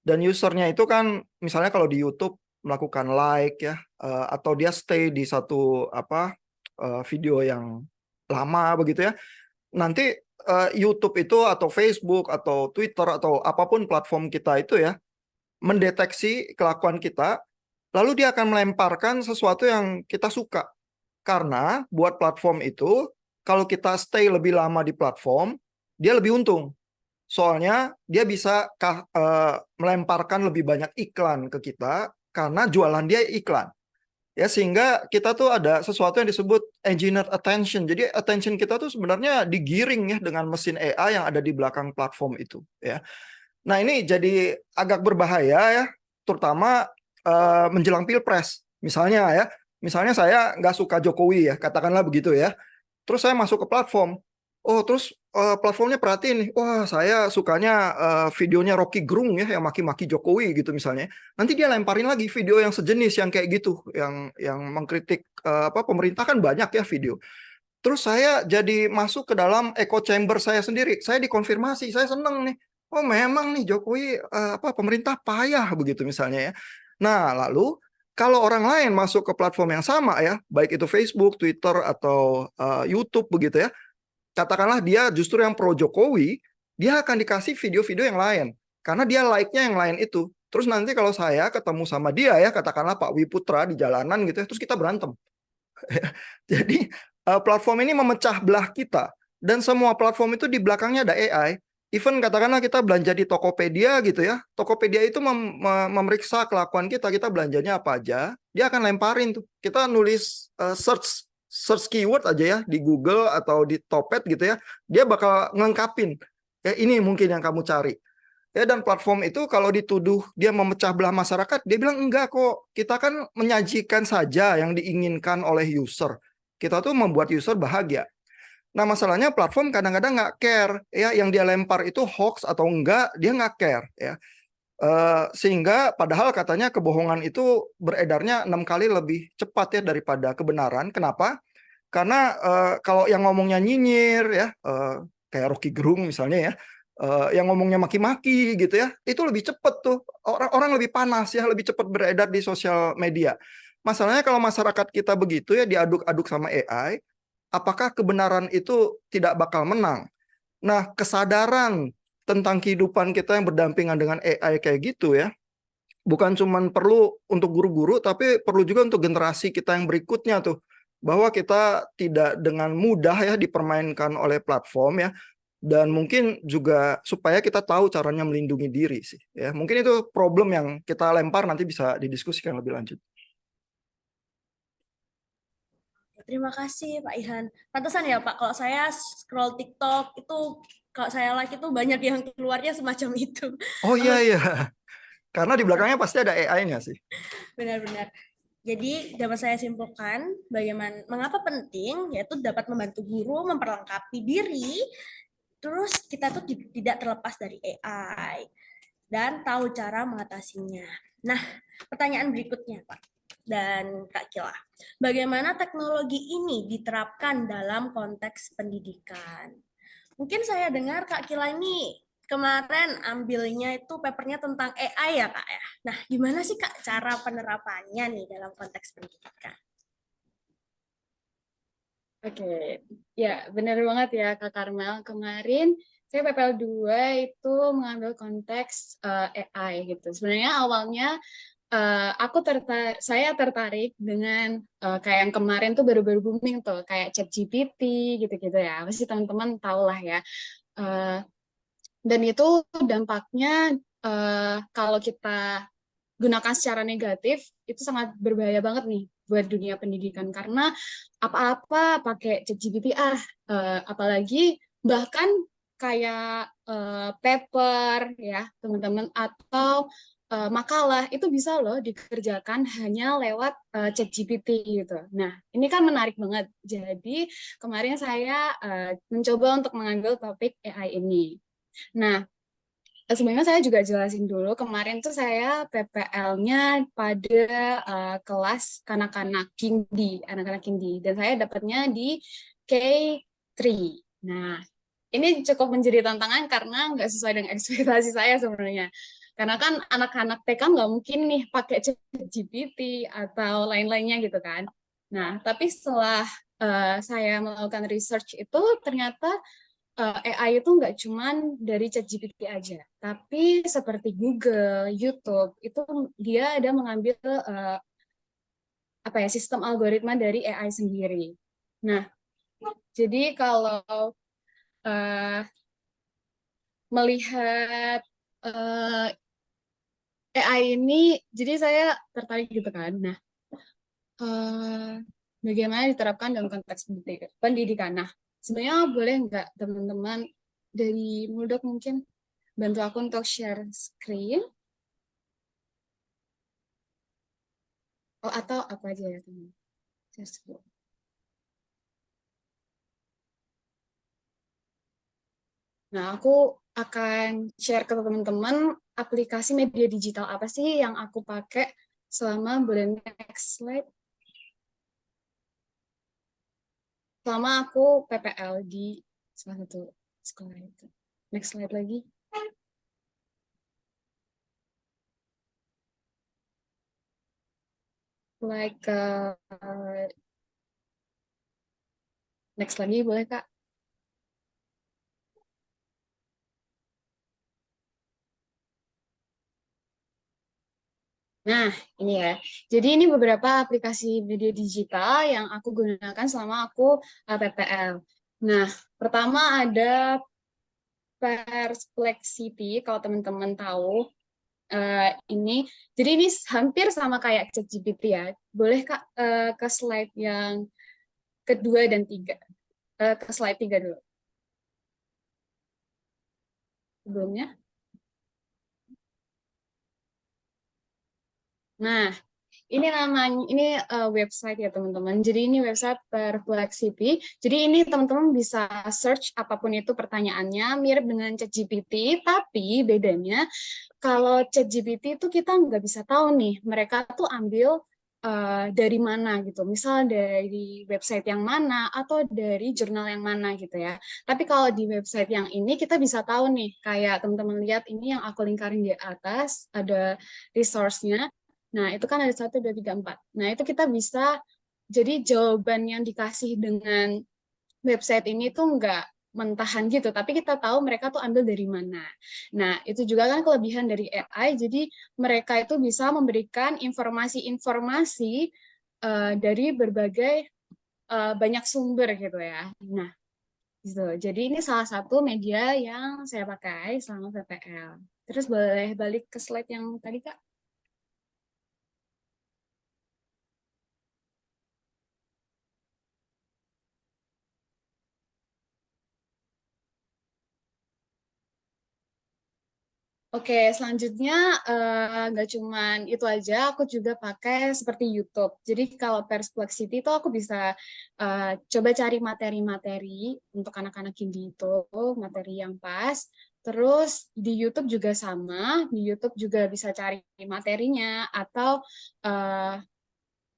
dan usernya itu kan misalnya kalau di YouTube melakukan like ya, atau dia stay di satu video yang lama begitu ya. Nanti YouTube itu atau Facebook atau Twitter atau apapun platform kita itu ya mendeteksi kelakuan kita, lalu dia akan melemparkan sesuatu yang kita suka. Karena buat platform itu, kalau kita stay lebih lama di platform, dia lebih untung. Soalnya dia bisa melemparkan lebih banyak iklan ke kita karena jualan dia iklan. Ya, sehingga kita tuh ada sesuatu yang disebut engineered attention. Jadi attention kita tuh sebenarnya digiring ya dengan mesin AI yang ada di belakang platform itu ya. Nah, ini jadi agak berbahaya ya, terutama menjelang Pilpres. Misalnya saya nggak suka Jokowi ya, katakanlah begitu ya. Terus saya masuk ke platform. Oh, terus platformnya perhatiin nih, wah saya sukanya videonya Rocky Gerung ya, yang maki-maki Jokowi gitu misalnya. Nanti dia lemparin lagi video yang sejenis yang kayak gitu, yang mengkritik pemerintah kan banyak ya video. Terus saya jadi masuk ke dalam echo chamber saya sendiri. Saya dikonfirmasi, saya seneng nih. Oh memang nih Jokowi pemerintah payah begitu misalnya ya. Nah lalu kalau orang lain masuk ke platform yang sama ya, baik itu Facebook, Twitter atau YouTube begitu ya, katakanlah dia justru yang pro Jokowi, dia akan dikasih video-video yang lain karena dia like-nya yang lain itu. Terus nanti kalau saya ketemu sama dia ya, katakanlah Pak Wiputra di jalanan gitu ya, terus kita berantem. Jadi platform ini memecah belah kita, dan semua platform itu di belakangnya ada AI. Even katakanlah kita belanja di Tokopedia gitu ya, Tokopedia itu memeriksa kelakuan kita belanjanya apa aja, dia akan lemparin tuh. Kita nulis search keyword aja ya di Google atau di Topet gitu ya, dia bakal ngengkapin ya ini mungkin yang kamu cari. Ya, dan platform itu kalau dituduh dia memecah belah masyarakat, dia bilang enggak kok. Kita kan menyajikan saja yang diinginkan oleh user. Kita tuh membuat user bahagia. Nah, masalahnya platform kadang-kadang nggak care ya, yang dia lempar itu hoax atau enggak, dia nggak care ya. Sehingga padahal katanya kebohongan itu beredarnya 6 kali lebih cepat ya daripada kebenaran. Kenapa? Karena kalau yang ngomongnya nyinyir ya, kayak Rocky Gerung misalnya ya, yang ngomongnya maki-maki gitu ya, itu lebih cepat tuh, orang lebih panas ya, lebih cepat beredar di sosial media. Masalahnya kalau masyarakat kita begitu ya, diaduk-aduk sama AI, apakah kebenaran itu tidak bakal menang? Nah, kesadaran tentang kehidupan kita yang berdampingan dengan AI kayak gitu ya, bukan cuma perlu untuk guru-guru, tapi perlu juga untuk generasi kita yang berikutnya tuh, bahwa kita tidak dengan mudah ya dipermainkan oleh platform ya, dan mungkin juga supaya kita tahu caranya melindungi diri sih ya. Mungkin itu problem yang kita lempar, nanti bisa didiskusikan lebih lanjut. Terima kasih Pak Ihan. Pantesan ya Pak, kalau saya scroll TikTok itu, kalau saya like itu banyak yang keluarnya semacam itu. Oh iya, karena di belakangnya pasti ada AI-nya sih. Benar-benar. Jadi dapat saya simpulkan mengapa penting, yaitu dapat membantu guru memperlengkapi diri, terus kita tuh tidak terlepas dari AI dan tahu cara mengatasinya. Nah, pertanyaan berikutnya Pak dan Kak Kila, bagaimana teknologi ini diterapkan dalam konteks pendidikan? Mungkin saya dengar Kak Kila ini kemarin ambilnya itu papernya tentang AI ya Kak ya. Nah, gimana sih Kak cara penerapannya nih dalam konteks pendidikan? Oke, ya benar banget ya Kak Karmel. Kemarin saya PPL 2 itu mengambil konteks AI gitu. Sebenarnya awalnya saya tertarik dengan kayak yang kemarin tuh baru-baru booming tuh, kayak ChatGPT gitu-gitu ya. Pasti teman-teman tahu lah ya. Dan itu dampaknya kalau kita gunakan secara negatif itu sangat berbahaya banget nih buat dunia pendidikan, karena apa-apa pakai ChatGPT apalagi bahkan kayak paper ya teman-teman, atau makalah itu bisa loh dikerjakan hanya lewat ChatGPT gitu. Nah, ini kan menarik banget. Jadi kemarin saya mencoba untuk mengambil topik AI ini. Nah, sebenarnya saya juga jelasin dulu. Kemarin tuh saya PPL-nya pada kelas kanak-kanak Kindi, anak-anak Kindi, dan saya dapatnya di K3. Nah, ini cukup menjadi tantangan karena nggak sesuai dengan ekspektasi saya sebenarnya. Karena kan anak-anak TK nggak mungkin nih pakai ChatGPT atau lain-lainnya gitu kan. Nah, tapi setelah saya melakukan research itu ternyata AI itu nggak cuman dari ChatGPT aja, tapi seperti Google, YouTube, itu dia ada mengambil sistem algoritma dari AI sendiri. Nah, jadi kalau melihat AI ini, jadi saya tertarik gitu kan. Nah, bagaimana diterapkan dalam konteks pendidikan? Nah, sebenarnya boleh nggak teman-teman dari Muldok mungkin bantu aku untuk share screen? Oh, atau apa aja ya teman? Share screen. Nah, aku akan share ke teman-teman aplikasi media digital apa sih yang aku pakai selama bulan next slide. Selama aku PPL di salah satu sekolah itu. Next slide lagi. Next lagi boleh Kak? Nah, ini ya. Jadi ini beberapa aplikasi media digital yang aku gunakan selama aku PPL. Nah, pertama ada Perplexity, kalau teman-teman tahu. Ini, jadi ini hampir sama kayak ChatGPT ya. Boleh Kak ke slide yang kedua dan tiga. Ke slide 3 dulu. Sebelumnya. Nah, ini namanya, ini website ya teman-teman. Jadi ini website Perplexity. Jadi ini teman-teman bisa search apapun itu pertanyaannya, mirip dengan ChatGPT, tapi bedanya kalau ChatGPT itu kita nggak bisa tahu nih, mereka tuh ambil dari mana gitu. Misal dari website yang mana atau dari jurnal yang mana gitu ya. Tapi kalau di website yang ini kita bisa tahu nih, kayak teman-teman lihat ini yang aku lingkarin di atas, ada resource-nya. Nah, itu kan ada 1, 2, 3, 4. Nah, itu kita bisa, jadi jawaban yang dikasih dengan website ini tuh nggak mentahan gitu, tapi kita tahu mereka tuh ambil dari mana. Nah, itu juga kan kelebihan dari AI, jadi mereka itu bisa memberikan informasi-informasi dari berbagai banyak sumber gitu ya. Nah, gitu. Jadi ini salah satu media yang saya pakai selama PPL. Terus boleh balik ke slide yang tadi, Kak? Oke, selanjutnya nggak cuman itu aja, aku juga pakai seperti YouTube. Jadi kalau Perplexity itu aku bisa coba cari materi-materi untuk anak-anak Kindi itu, materi yang pas. Terus di YouTube juga sama, di YouTube juga bisa cari materinya, atau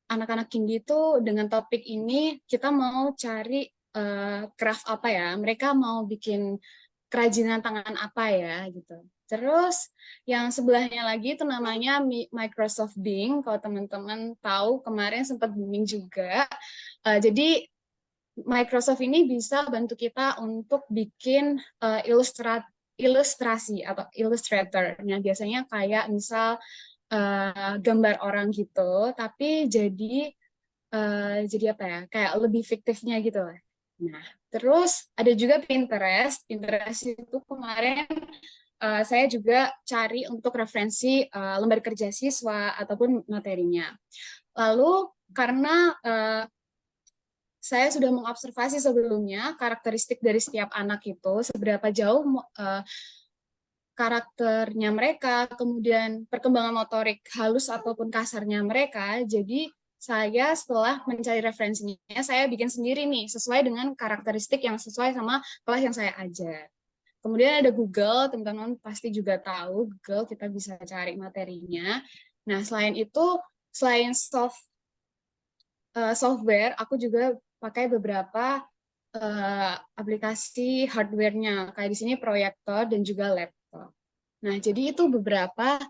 anak-anak Kindi itu dengan topik ini kita mau cari craft apa ya, mereka mau bikin kerajinan tangan apa ya gitu. Terus yang sebelahnya lagi itu namanya Microsoft Bing. Kalau teman-teman tahu kemarin sempat booming juga. Jadi Microsoft ini bisa bantu kita untuk bikin ilustrasi atau Illustrator. Nah, biasanya kayak misal gambar orang gitu, tapi jadi apa ya? Kayak lebih fiktifnya gitu lah. Nah, terus ada juga Pinterest. Pinterest itu kemarin saya juga cari untuk referensi lembar kerja siswa ataupun materinya. Lalu karena saya sudah mengobservasi sebelumnya karakteristik dari setiap anak itu, seberapa jauh karakternya mereka, kemudian perkembangan motorik halus ataupun kasarnya mereka. Jadi saya setelah mencari referensinya, saya bikin sendiri nih, sesuai dengan karakteristik yang sesuai sama kelas yang saya ajar. Kemudian ada Google, teman-teman pasti juga tahu Google kita bisa cari materinya. Nah, selain itu, selain software, aku juga pakai beberapa aplikasi hardware-nya. Kayak di sini proyektor dan juga laptop. Nah, jadi itu beberapa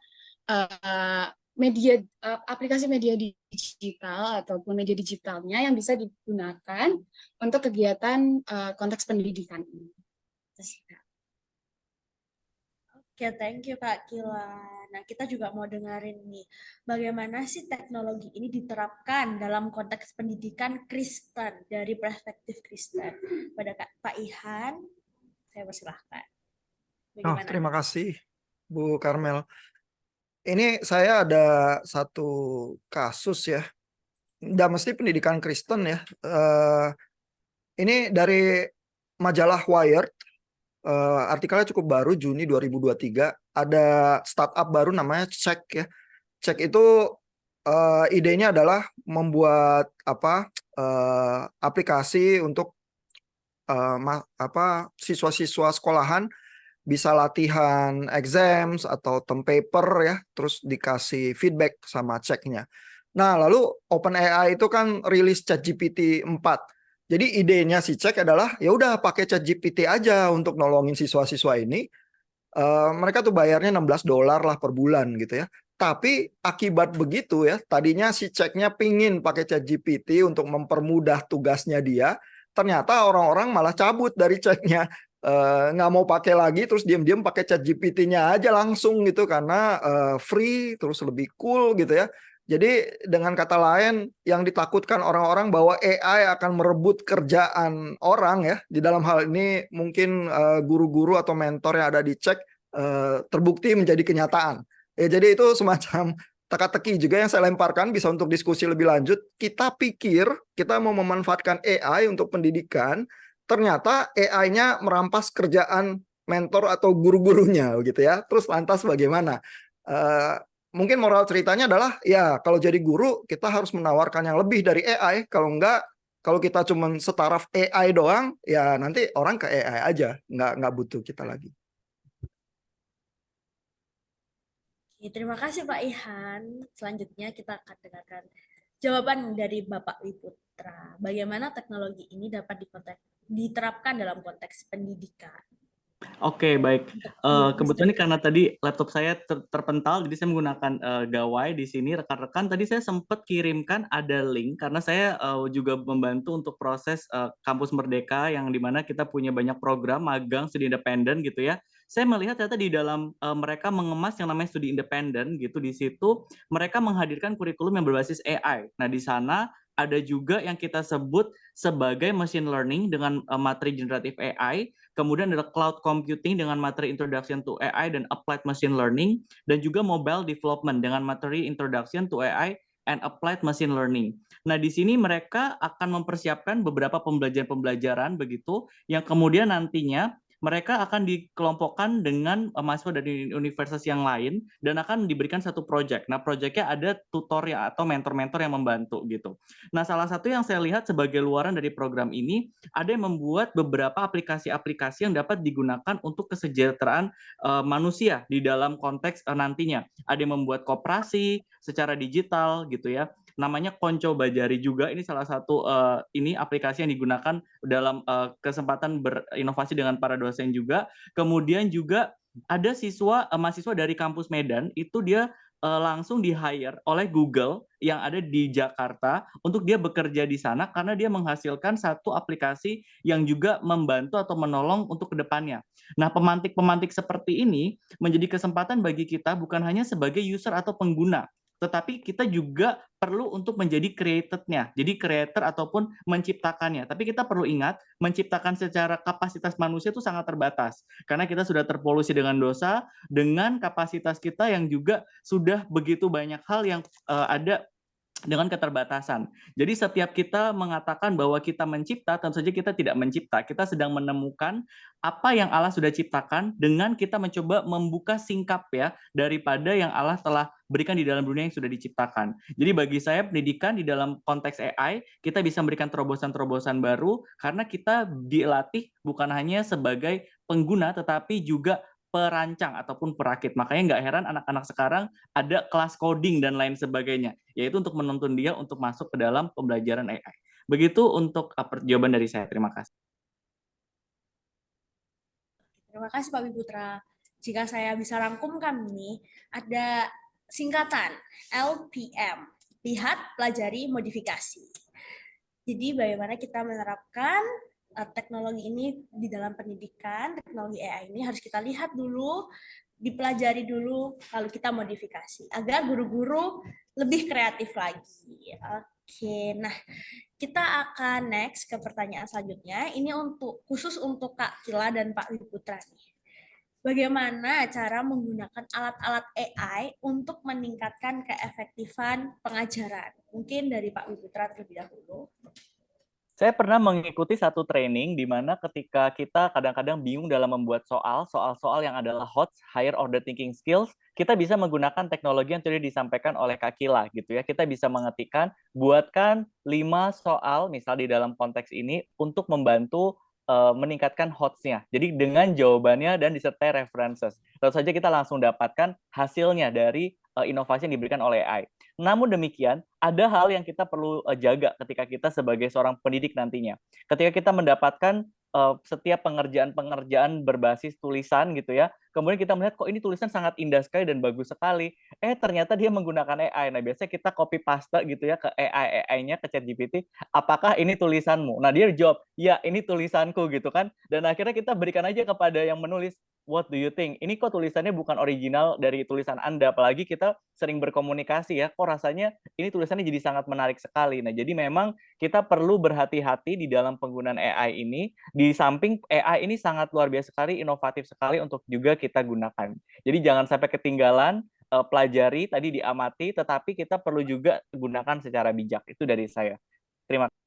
aplikasi media digital ataupun media digitalnya yang bisa digunakan untuk kegiatan konteks pendidikan ini. Oke, thank you Kak Kila. Nah, kita juga mau dengerin nih, bagaimana sih teknologi ini diterapkan dalam konteks pendidikan Kristen, dari perspektif Kristen. Pada Pak Ihan, saya persilahkan. Oh, terima kasih, Bu Karmel. Ini saya ada satu kasus ya, nggak mesti pendidikan Kristen ya. Ini dari majalah Wired. Artikelnya cukup baru, Juni 2023. Ada startup baru namanya Check ya. Check itu idenya adalah membuat aplikasi untuk siswa-siswa sekolahan bisa latihan exams atau term paper ya, terus dikasih feedback sama Checknya. Nah, lalu OpenAI itu kan rilis ChatGPT 4. Jadi idenya si Check adalah ya udah pakai ChatGPT aja untuk nolongin siswa-siswa ini. Mereka tuh bayarnya $16 lah per bulan gitu ya. Tapi akibat begitu ya, tadinya si Checknya pingin pakai ChatGPT untuk mempermudah tugasnya dia. Ternyata orang-orang malah cabut dari Checknya, nggak mau pakai lagi, terus diam-diam pakai ChatGPT-nya aja langsung gitu karena free, terus lebih cool gitu ya. Jadi dengan kata lain, yang ditakutkan orang-orang bahwa AI akan merebut kerjaan orang ya, di dalam hal ini mungkin guru-guru atau mentor yang ada di Check terbukti menjadi kenyataan. Ya, jadi itu semacam teka-teki juga yang saya lemparkan, bisa untuk diskusi lebih lanjut. Kita pikir kita mau memanfaatkan AI untuk pendidikan, ternyata AI-nya merampas kerjaan mentor atau guru-gurunya gitu ya. Terus lantas bagaimana? Mungkin moral ceritanya adalah ya kalau jadi guru kita harus menawarkan yang lebih dari AI. Kalau enggak, kalau kita cuma setaraf AI doang, ya nanti orang ke AI aja, nggak butuh kita lagi. Oke, terima kasih Pak Ihan. Selanjutnya kita akan dengarkan jawaban dari Bapak Wiputra. Bagaimana teknologi ini dapat diterapkan dalam konteks pendidikan? Oke, baik. Kebetulan ini karena tadi laptop saya terpental, jadi saya menggunakan gawai di sini. Rekan-rekan, tadi saya sempat kirimkan ada link, karena saya juga membantu untuk proses Kampus Merdeka, yang dimana kita punya banyak program magang studi independen gitu ya. Saya melihat ternyata di dalam mereka mengemas yang namanya studi independen gitu, di situ mereka menghadirkan kurikulum yang berbasis AI. Nah, di sana ada juga yang kita sebut sebagai machine learning dengan materi generative AI, kemudian ada cloud computing dengan materi introduction to AI dan applied machine learning, dan juga mobile development dengan materi introduction to AI and applied machine learning. Nah, di sini mereka akan mempersiapkan beberapa pembelajaran-pembelajaran begitu, yang kemudian nantinya mereka akan dikelompokkan dengan mahasiswa dari universitas yang lain dan akan diberikan satu proyek. Nah, proyeknya ada tutorial atau mentor-mentor yang membantu gitu. Nah, salah satu yang saya lihat sebagai luaran dari program ini, ada yang membuat beberapa aplikasi-aplikasi yang dapat digunakan untuk kesejahteraan manusia di dalam konteks nantinya. Ada yang membuat koperasi secara digital gitu ya. Namanya Konco Bajari juga, ini salah satu ini aplikasi yang digunakan dalam kesempatan berinovasi dengan para dosen juga. Kemudian juga ada mahasiswa dari kampus Medan, itu dia langsung di-hire oleh Google yang ada di Jakarta untuk dia bekerja di sana karena dia menghasilkan satu aplikasi yang juga membantu atau menolong untuk kedepannya. Nah, pemantik-pemantik seperti ini menjadi kesempatan bagi kita bukan hanya sebagai user atau pengguna, tetapi kita juga perlu untuk menjadi created-nya, jadi creator ataupun menciptakannya. Tapi kita perlu ingat, menciptakan secara kapasitas manusia itu sangat terbatas, karena kita sudah terpolusi dengan dosa, dengan kapasitas kita yang juga sudah begitu banyak hal yang ada dengan keterbatasan. Jadi setiap kita mengatakan bahwa kita mencipta, tentu saja kita tidak mencipta. Kita sedang menemukan apa yang Allah sudah ciptakan dengan kita mencoba membuka singkap ya daripada yang Allah telah berikan di dalam dunia yang sudah diciptakan. Jadi bagi saya pendidikan di dalam konteks AI, kita bisa memberikan terobosan-terobosan baru karena kita dilatih bukan hanya sebagai pengguna, tetapi juga perancang ataupun perakit. Makanya nggak heran anak-anak sekarang ada kelas coding dan lain sebagainya, yaitu untuk menuntun dia untuk masuk ke dalam pembelajaran AI. Begitu untuk jawaban dari saya. Terima kasih. Terima kasih Pak Wiputra. Jika saya bisa rangkumkan nih, ada singkatan LPM, lihat, pelajari, modifikasi. Jadi bagaimana kita menerapkan teknologi ini di dalam pendidikan, teknologi AI ini harus kita lihat dulu, dipelajari dulu, lalu kita modifikasi agar guru-guru lebih kreatif lagi. Oke, nah kita akan next ke pertanyaan selanjutnya. Ini khusus untuk Kak Kila dan Pak Wiputra nih. Bagaimana cara menggunakan alat-alat AI untuk meningkatkan keefektifan pengajaran? Mungkin dari Pak Wiputra terlebih dahulu. Saya pernah mengikuti satu training di mana ketika kita kadang-kadang bingung dalam membuat soal-soal yang adalah hot, higher order thinking skills, kita bisa menggunakan teknologi yang tadi disampaikan oleh Kak Kila gitu ya. Kita bisa mengetikkan, buatkan 5 soal misal di dalam konteks ini untuk membantu meningkatkan hots-nya. Jadi dengan jawabannya dan disertai references. Tentu saja kita langsung dapatkan hasilnya dari inovasi yang diberikan oleh AI. Namun demikian, ada hal yang kita perlu jaga ketika kita sebagai seorang pendidik nantinya. Ketika kita mendapatkan setiap pengerjaan-pengerjaan berbasis tulisan gitu ya, kemudian kita melihat kok ini tulisan sangat indah sekali dan bagus sekali. Ternyata dia menggunakan AI. Nah, biasanya kita copy paste gitu ya ke AI-nya, ke ChatGPT, apakah ini tulisanmu? Nah, dia jawab, ya ini tulisanku gitu kan. Dan akhirnya kita berikan aja kepada yang menulis, what do you think? Ini kok tulisannya bukan original dari tulisan Anda, apalagi kita sering berkomunikasi ya, kok rasanya ini tulisannya jadi sangat menarik sekali. Nah, jadi memang kita perlu berhati-hati di dalam penggunaan AI ini, di samping AI ini sangat luar biasa sekali, inovatif sekali untuk juga kita gunakan. Jadi jangan sampai ketinggalan, pelajari, tadi diamati, tetapi kita perlu juga gunakan secara bijak. Itu dari saya. Terima kasih.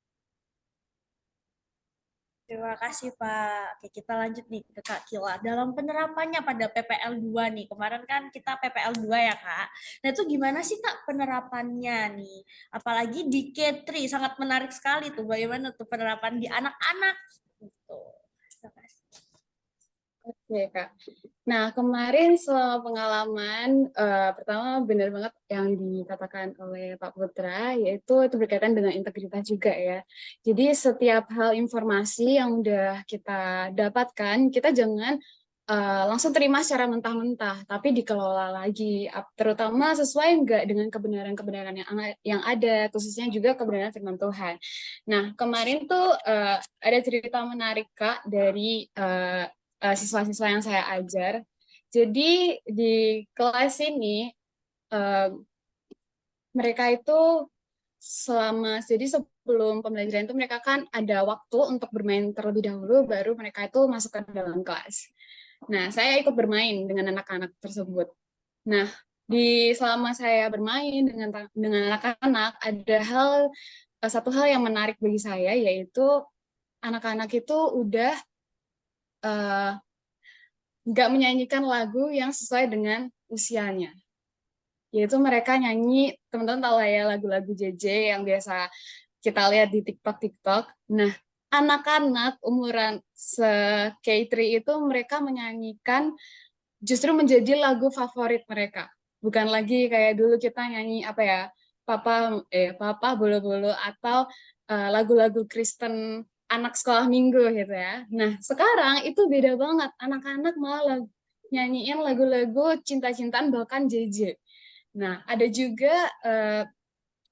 Terima kasih Pak. Oke, kita lanjut nih ke Kak Kila. Dalam penerapannya pada PPL 2 nih, kemarin kan kita PPL 2 ya Kak. Nah itu gimana sih Kak penerapannya nih? Apalagi di K3, sangat menarik sekali tuh. Bagaimana tuh penerapan di anak-anak? Gitu. Terima kasih. Oke, Kak. Nah, kemarin selama pengalaman, pertama benar banget yang dikatakan oleh Pak Putra, yaitu itu berkaitan dengan integritas juga ya. Jadi setiap hal informasi yang udah kita dapatkan, kita jangan langsung terima secara mentah-mentah, tapi dikelola lagi, terutama sesuai nggak dengan kebenaran-kebenaran yang ada, khususnya juga kebenaran firman Tuhan. Nah, kemarin tuh ada cerita menarik Kak dari siswa-siswa yang saya ajar. Jadi di kelas ini mereka itu jadi sebelum pembelajaran itu mereka kan ada waktu untuk bermain terlebih dahulu, baru mereka itu masuk ke dalam kelas. Nah, saya ikut bermain dengan anak-anak tersebut. Nah, selama saya bermain dengan anak-anak, ada satu hal yang menarik bagi saya, yaitu anak-anak itu udah nggak menyanyikan lagu yang sesuai dengan usianya. Yaitu mereka nyanyi, teman-teman tahu lah ya lagu-lagu JJ yang biasa kita lihat di TikTok. Nah, anak-anak umuran K3 itu mereka menyanyikan justru menjadi lagu favorit mereka. Bukan lagi kayak dulu kita nyanyi apa ya, Papa Bolo-Bolo atau lagu-lagu Kristen anak sekolah minggu gitu ya. Nah, sekarang itu beda banget. Anak-anak malah nyanyiin lagu-lagu cinta-cintaan bahkan JJ. Nah, ada juga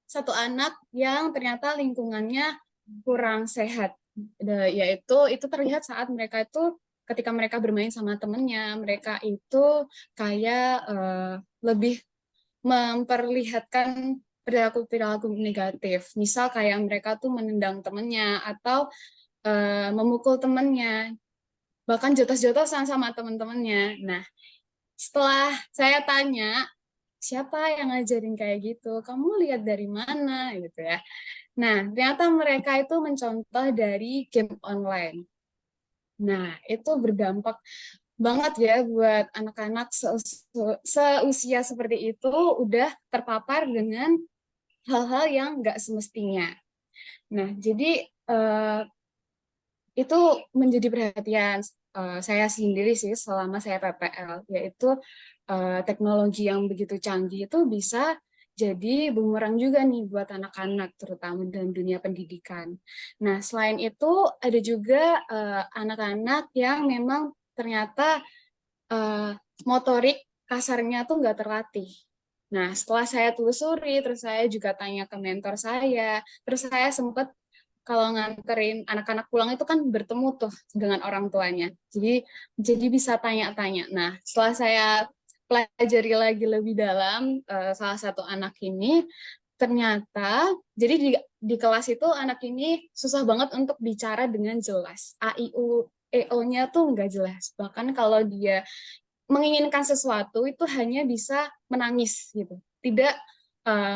satu anak yang ternyata lingkungannya kurang sehat. Yaitu itu terlihat saat mereka itu ketika mereka bermain sama temennya, mereka itu kayak lebih memperlihatkan perilaku negatif. Misal kayak mereka tuh menendang temennya atau memukul temennya, bahkan jotos-jotosan sama teman-temannya. Nah, setelah saya tanya, siapa yang ngajarin kayak gitu? Kamu lihat dari mana? Gitu ya. Nah, ternyata mereka itu mencontoh dari game online. Nah, itu berdampak banget ya buat anak-anak seusia seperti itu udah terpapar dengan hal-hal yang nggak semestinya. Nah, jadi itu menjadi perhatian. saya sendiri sih selama saya PPL, yaitu teknologi yang begitu canggih itu bisa jadi bumerang juga nih buat anak-anak, terutama dalam dunia pendidikan. Nah, selain itu ada juga anak-anak yang memang ternyata motorik kasarnya tuh nggak terlatih. Nah, setelah saya telusuri, terus saya juga tanya ke mentor saya, terus saya sempat kalau nganterin anak-anak pulang itu kan bertemu tuh dengan orang tuanya. Jadi bisa tanya-tanya. Nah, setelah saya pelajari lagi lebih dalam salah satu anak ini, ternyata jadi di kelas itu anak ini susah banget untuk bicara dengan jelas. A, I, U, E, O-nya tuh nggak jelas. Bahkan kalau dia menginginkan sesuatu itu hanya bisa menangis gitu. Tidak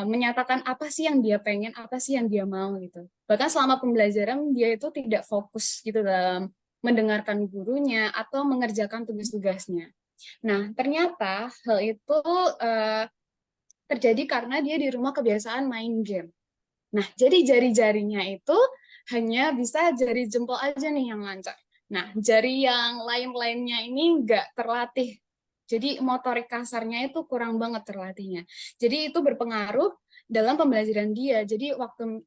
menyatakan apa sih yang dia pengen, apa sih yang dia mau gitu. Bahkan selama pembelajaran dia itu tidak fokus gitu dalam mendengarkan gurunya atau mengerjakan tugas-tugasnya. Nah, ternyata hal itu terjadi karena dia di rumah kebiasaan main game. Nah, jadi jari-jarinya itu hanya bisa jari jempol aja nih yang lancar. Nah, jari yang lain-lainnya ini nggak terlatih. Jadi motorik kasarnya itu kurang banget terlatihnya. Jadi itu berpengaruh dalam pembelajaran dia. Jadi waktu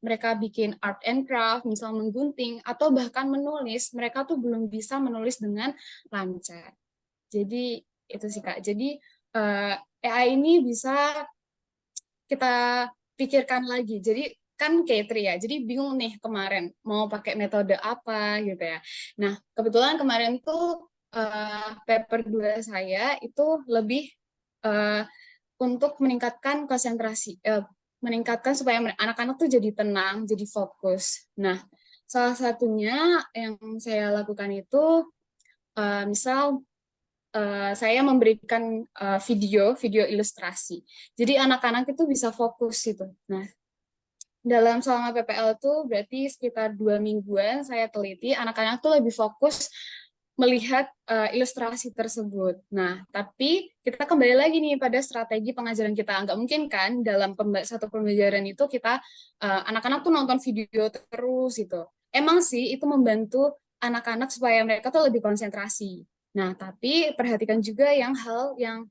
mereka bikin art and craft, misal menggunting, atau bahkan menulis, mereka tuh belum bisa menulis dengan lancar. Jadi itu sih Kak. Jadi AI ini bisa kita pikirkan lagi. Jadi kan K3 ya, jadi bingung nih kemarin mau pakai metode apa gitu ya. Nah, kebetulan kemarin tuh paper 2 saya itu lebih untuk meningkatkan konsentrasi, meningkatkan supaya anak-anak tuh jadi tenang, jadi fokus. Nah, salah satunya yang saya lakukan itu misal saya memberikan video ilustrasi. Jadi anak-anak itu bisa fokus gitu. Nah, dalam selama PPL itu berarti sekitar 2 mingguan saya teliti, anak-anak tuh lebih fokus melihat ilustrasi tersebut. Nah, tapi kita kembali lagi nih pada strategi pengajaran kita. Nggak mungkin kan dalam satu pembelajaran itu kita anak-anak tuh nonton video terus gitu. Emang sih itu membantu anak-anak supaya mereka tuh lebih konsentrasi. Nah, tapi perhatikan juga hal yang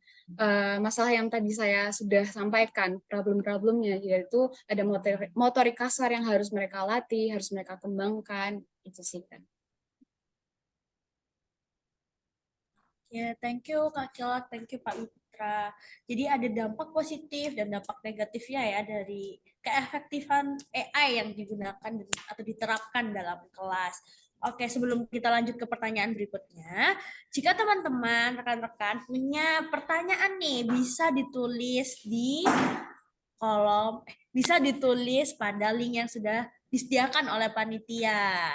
masalah yang tadi saya sudah sampaikan, problem-problemnya, yaitu ada motorik kasar yang harus mereka latih, harus mereka kembangkan, itu sih kan. Ya, thank you Kak Kilak, thank you Pak Mitra. Jadi ada dampak positif dan dampak negatifnya ya dari keefektifan AI yang digunakan atau diterapkan dalam kelas. Oke, sebelum kita lanjut ke pertanyaan berikutnya, jika teman-teman, rekan-rekan punya pertanyaan nih, bisa ditulis di kolom, bisa ditulis pada link yang sudah disediakan oleh panitia.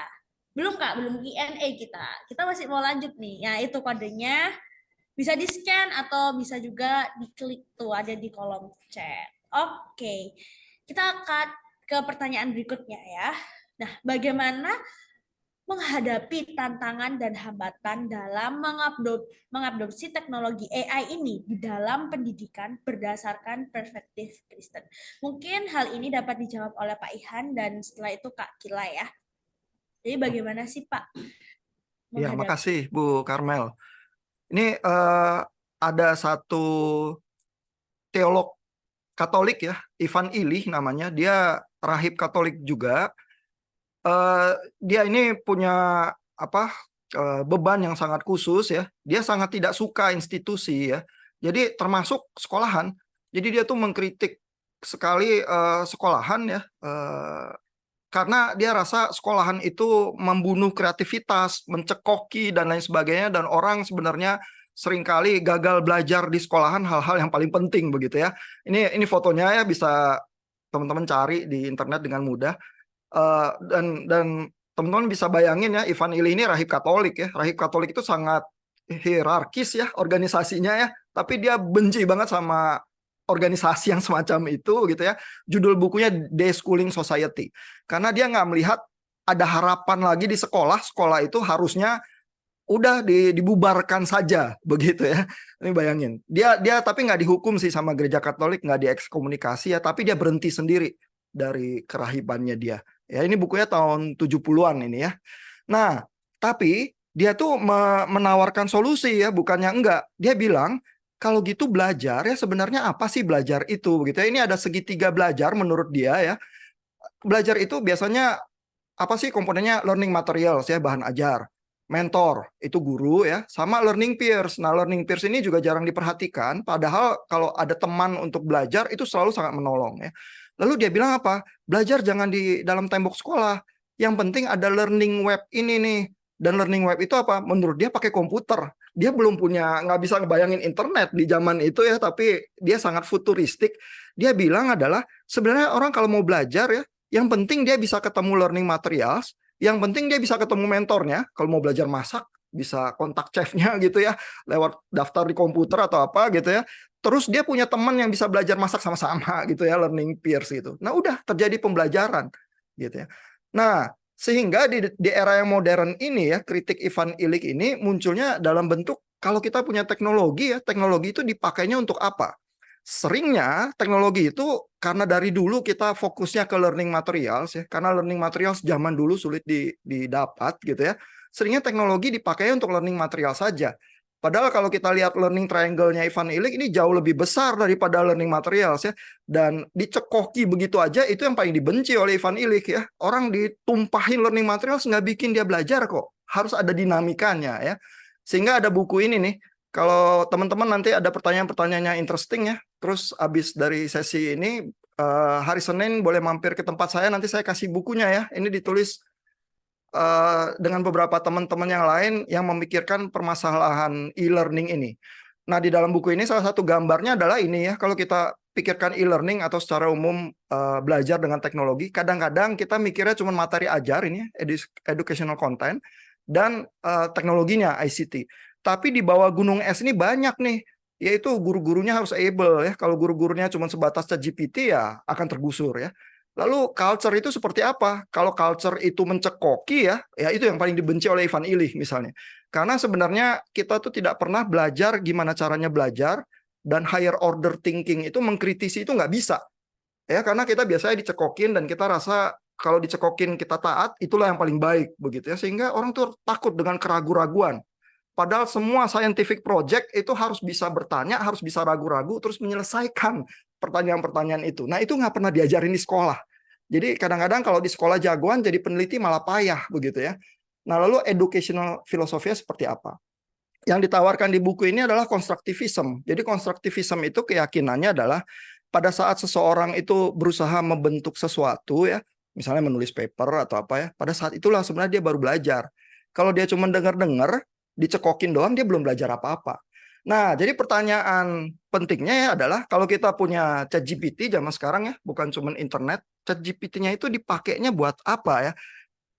Belum Kak, belum Q&A kita. Kita masih mau lanjut nih. Ya, itu kodenya. Bisa di-scan atau bisa juga diklik tuh, ada di kolom chat. Oke. Kita akan ke pertanyaan berikutnya ya. Nah, bagaimana menghadapi tantangan dan hambatan dalam mengadopsi teknologi AI ini di dalam pendidikan berdasarkan perspektif Kristen. Mungkin hal ini dapat dijawab oleh Pak Ihan dan setelah itu Kak Kila ya. Jadi bagaimana sih Pak? Ya, makasih Bu Karmel. Ini ada satu teolog Katolik ya, Ivan Illich namanya. Dia rahib Katolik juga. Dia ini punya beban yang sangat khusus ya. Dia sangat tidak suka institusi ya. Jadi termasuk sekolahan. Jadi dia tuh mengkritik sekali sekolahan ya. Karena dia rasa sekolahan itu membunuh kreativitas, mencekoki dan lain sebagainya, dan orang sebenarnya seringkali gagal belajar di sekolahan hal-hal yang paling penting begitu ya. Ini fotonya ya, bisa teman-teman cari di internet dengan mudah. Dan teman-teman bisa bayangin ya, Ivan Illich ini rahib Katolik ya. Rahib Katolik itu sangat hierarkis ya organisasinya ya, tapi dia benci banget sama organisasi yang semacam itu gitu ya. Judul bukunya Deschooling Society, karena dia nggak melihat ada harapan lagi di sekolah. Sekolah itu harusnya udah dibubarkan saja begitu ya. Ini bayangin, dia tapi nggak dihukum sih sama gereja Katolik, nggak diekskomunikasi ya, tapi dia berhenti sendiri dari kerahibannya dia ya. Ini bukunya tahun 70-an ini ya. Nah, tapi dia tuh menawarkan solusi ya, bukannya enggak. Dia bilang, kalau gitu belajar ya sebenarnya apa sih belajar itu gitu ya. Ini ada segitiga belajar menurut dia ya. Belajar itu biasanya apa sih komponennya? Learning materials ya, bahan ajar. Mentor, itu guru ya, sama learning peers. Nah, learning peers ini juga jarang diperhatikan, padahal kalau ada teman untuk belajar itu selalu sangat menolong ya. Lalu dia bilang apa? Belajar jangan di dalam tembok sekolah. Yang penting ada learning web ini nih. Dan learning web itu apa? Menurut dia pakai komputer. Dia belum punya, nggak bisa ngebayangin internet di zaman itu ya, tapi dia sangat futuristik. Dia bilang adalah, sebenarnya orang kalau mau belajar ya, yang penting dia bisa ketemu learning materials, yang penting dia bisa ketemu mentornya. Kalau mau belajar masak, bisa kontak chefnya gitu ya, lewat daftar di komputer atau apa gitu ya. Terus dia punya teman yang bisa belajar masak sama-sama gitu ya, learning peers gitu. Nah udah terjadi pembelajaran gitu ya. Nah sehingga di era yang modern ini ya, kritik Ivan Illich ini munculnya dalam bentuk kalau kita punya teknologi ya, teknologi itu dipakainya untuk apa? Seringnya teknologi itu karena dari dulu kita fokusnya ke learning materials ya, karena learning materials zaman dulu sulit didapat gitu ya. Seringnya teknologi dipakai untuk learning material saja. Padahal kalau kita lihat learning triangle-nya Ivan Illich ini jauh lebih besar daripada learning materials ya. Dan dicekoki begitu aja itu yang paling dibenci oleh Ivan Illich ya. Orang ditumpahin learning materials nggak bikin dia belajar kok. Harus ada dinamikanya ya. Sehingga ada buku ini nih. Kalau teman-teman nanti ada pertanyaan-pertanyaan yang interesting ya. Terus habis dari sesi ini hari Senin boleh mampir ke tempat saya. Nanti saya kasih bukunya ya. Ini ditulis dengan beberapa teman-teman yang lain yang memikirkan permasalahan e-learning ini. Nah, di dalam buku ini salah satu gambarnya adalah ini ya, kalau kita pikirkan e-learning atau secara umum belajar dengan teknologi, kadang-kadang kita mikirnya cuma materi ajar ini, educational content, dan teknologinya ICT. Tapi di bawah gunung es ini banyak nih, yaitu guru-gurunya harus able ya. Kalau guru-gurunya cuma sebatas ChatGPT ya akan tergusur ya. Lalu culture itu seperti apa? Kalau culture itu mencekoki ya itu yang paling dibenci oleh Ivan Illich misalnya. Karena sebenarnya kita tuh tidak pernah belajar gimana caranya belajar, dan higher order thinking itu mengkritisi itu nggak bisa. Ya, karena kita biasanya dicekokin dan kita rasa kalau dicekokin kita taat, itulah yang paling baik begitu ya. Sehingga orang tuh takut dengan keraguan-raguan. Padahal semua scientific project itu harus bisa bertanya, harus bisa ragu-ragu, terus menyelesaikan pertanyaan-pertanyaan itu. Nah, itu nggak pernah diajarin di sekolah. Jadi kadang-kadang kalau di sekolah jagoan jadi peneliti malah payah begitu ya. Nah, lalu educational filosofinya seperti apa? Yang ditawarkan di buku ini adalah konstruktivisme. Jadi konstruktivisme itu keyakinannya adalah pada saat seseorang itu berusaha membentuk sesuatu ya, misalnya menulis paper atau apa ya, pada saat itulah sebenarnya dia baru belajar. Kalau dia cuma dengar-dengar, dicekokin doang, dia belum belajar apa-apa. Nah, jadi pertanyaan pentingnya ya adalah kalau kita punya ChatGPT zaman sekarang ya, bukan cuma internet, ChatGPT-nya itu dipakainya buat apa ya?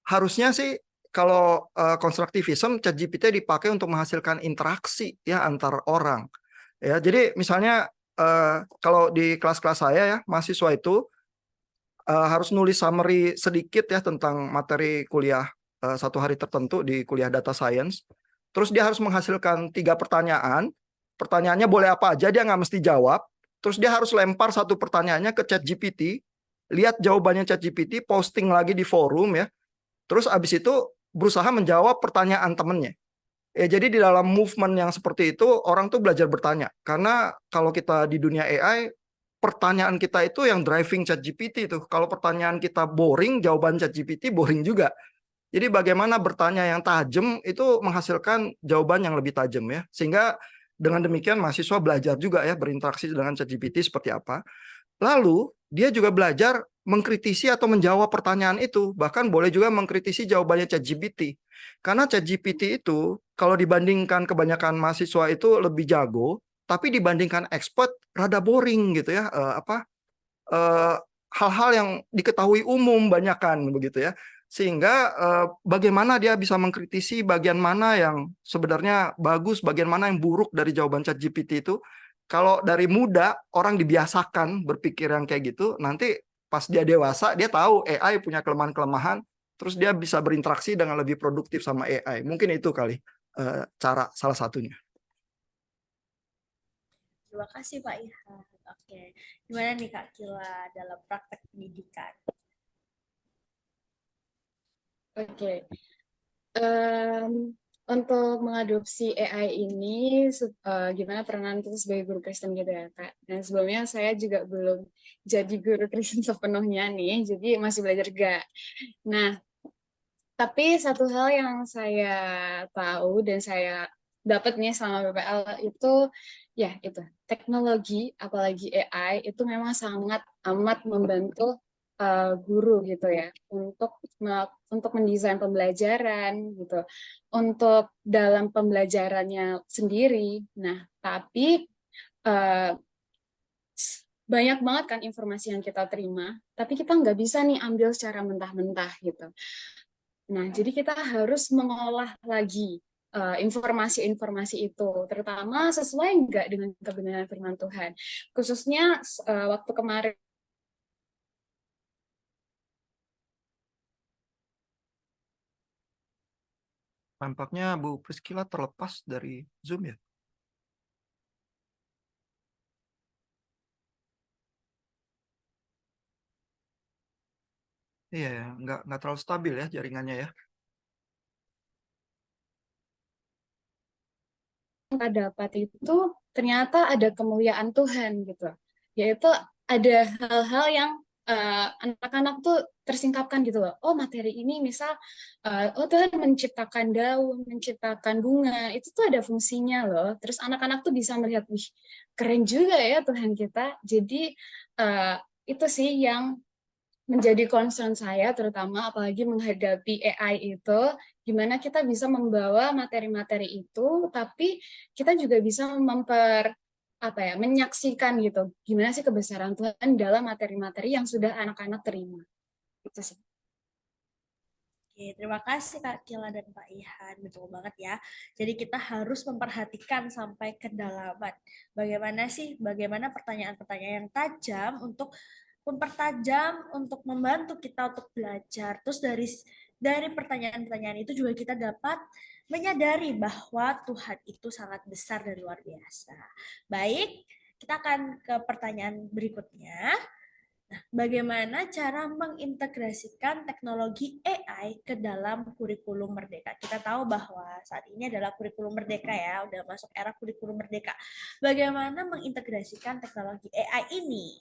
Harusnya sih kalau konstruktivisme, ChatGPT dipakai untuk menghasilkan interaksi ya antar orang. Ya, jadi misalnya kalau di kelas-kelas saya ya, mahasiswa itu harus nulis summary sedikit ya tentang materi kuliah satu hari tertentu di kuliah data science. Terus dia harus menghasilkan 3 pertanyaan. Pertanyaannya boleh apa aja, dia nggak mesti jawab. Terus dia harus lempar satu pertanyaannya ke ChatGPT, lihat jawabannya ChatGPT, posting lagi di forum ya. Terus abis itu berusaha menjawab pertanyaan temennya. Ya, jadi di dalam movement yang seperti itu, orang tuh belajar bertanya. Karena kalau kita di dunia AI, pertanyaan kita itu yang driving ChatGPT itu. Kalau pertanyaan kita boring, jawaban ChatGPT boring juga. Jadi bagaimana bertanya yang tajam itu menghasilkan jawaban yang lebih tajam ya. Sehingga dengan demikian mahasiswa belajar juga ya berinteraksi dengan ChatGPT seperti apa. Lalu dia juga belajar mengkritisi atau menjawab pertanyaan itu. Bahkan boleh juga mengkritisi jawabannya ChatGPT. Karena ChatGPT itu kalau dibandingkan kebanyakan mahasiswa itu lebih jago, tapi dibandingkan expert rada boring gitu ya. Hal-hal yang diketahui umum banyakan begitu ya. Sehingga bagaimana dia bisa mengkritisi bagian mana yang sebenarnya bagus, bagian mana yang buruk dari jawaban ChatGPT itu. Kalau dari muda orang dibiasakan berpikir yang kayak gitu, nanti pas dia dewasa dia tahu AI punya kelemahan-kelemahan, terus dia bisa berinteraksi dengan lebih produktif sama AI. Mungkin itu kali cara salah satunya. Terima kasih Pak Ihan. Oke, gimana nih Kak Kila dalam praktek pendidikan? Oke. untuk mengadopsi AI ini, gimana peranan kita sebagai guru Kristen gitu ya, Kak. Dan sebelumnya saya juga belum jadi guru Kristen sepenuhnya nih, jadi masih belajar juga. Nah, tapi satu hal yang saya tahu dan saya dapat nih selama PPL itu, ya itu, teknologi, apalagi AI, itu memang sangat amat membantu guru gitu ya, untuk mendesain pembelajaran gitu, untuk dalam pembelajarannya sendiri. Nah, tapi banyak banget kan informasi yang kita terima, tapi kita nggak bisa nih ambil secara mentah-mentah gitu. Nah, jadi kita harus mengolah lagi informasi-informasi itu, terutama sesuai nggak dengan kebenaran firman Tuhan. Khususnya waktu kemarin. Nampaknya Bu Priscilla terlepas dari Zoom ya. Iya, ya, nggak terlalu stabil ya jaringannya ya. Kita dapat itu ternyata ada kemuliaan Tuhan gitu, yaitu ada hal-hal yang anak-anak tuh tersingkapkan gitu loh. Oh, materi ini misal oh Tuhan menciptakan daun, menciptakan bunga, itu tuh ada fungsinya loh. Terus anak-anak tuh bisa melihat, wih keren juga ya Tuhan kita. Jadi itu sih yang menjadi concern saya, terutama apalagi menghadapi AI itu, gimana kita bisa membawa materi-materi itu, tapi kita juga bisa menyaksikan gitu, gimana sih kebesaran Tuhan dalam materi-materi yang sudah anak-anak terima. Itu sih. Oke, terima kasih Kak Kila dan Pak Ihan, betul banget ya. Jadi kita harus memperhatikan sampai kedalaman. Bagaimana pertanyaan-pertanyaan yang tajam untuk mempertajam, untuk membantu kita untuk belajar. Terus dari pertanyaan-pertanyaan itu juga kita dapat menyadari bahwa Tuhan itu sangat besar dan luar biasa. Baik, kita akan ke pertanyaan berikutnya. Nah, bagaimana cara mengintegrasikan teknologi AI ke dalam kurikulum Merdeka? Kita tahu bahwa saat ini adalah kurikulum Merdeka ya, udah masuk era kurikulum Merdeka. Bagaimana mengintegrasikan teknologi AI ini?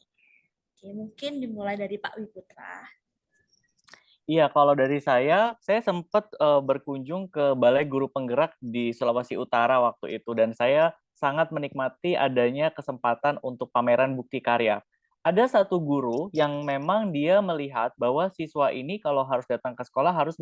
Oke, mungkin dimulai dari Pak Wiputra. Iya, kalau dari saya sempat berkunjung ke Balai Guru Penggerak di Sulawesi Utara waktu itu, dan saya sangat menikmati adanya kesempatan untuk pameran bukti karya. Ada satu guru yang memang dia melihat bahwa siswa ini kalau harus datang ke sekolah harus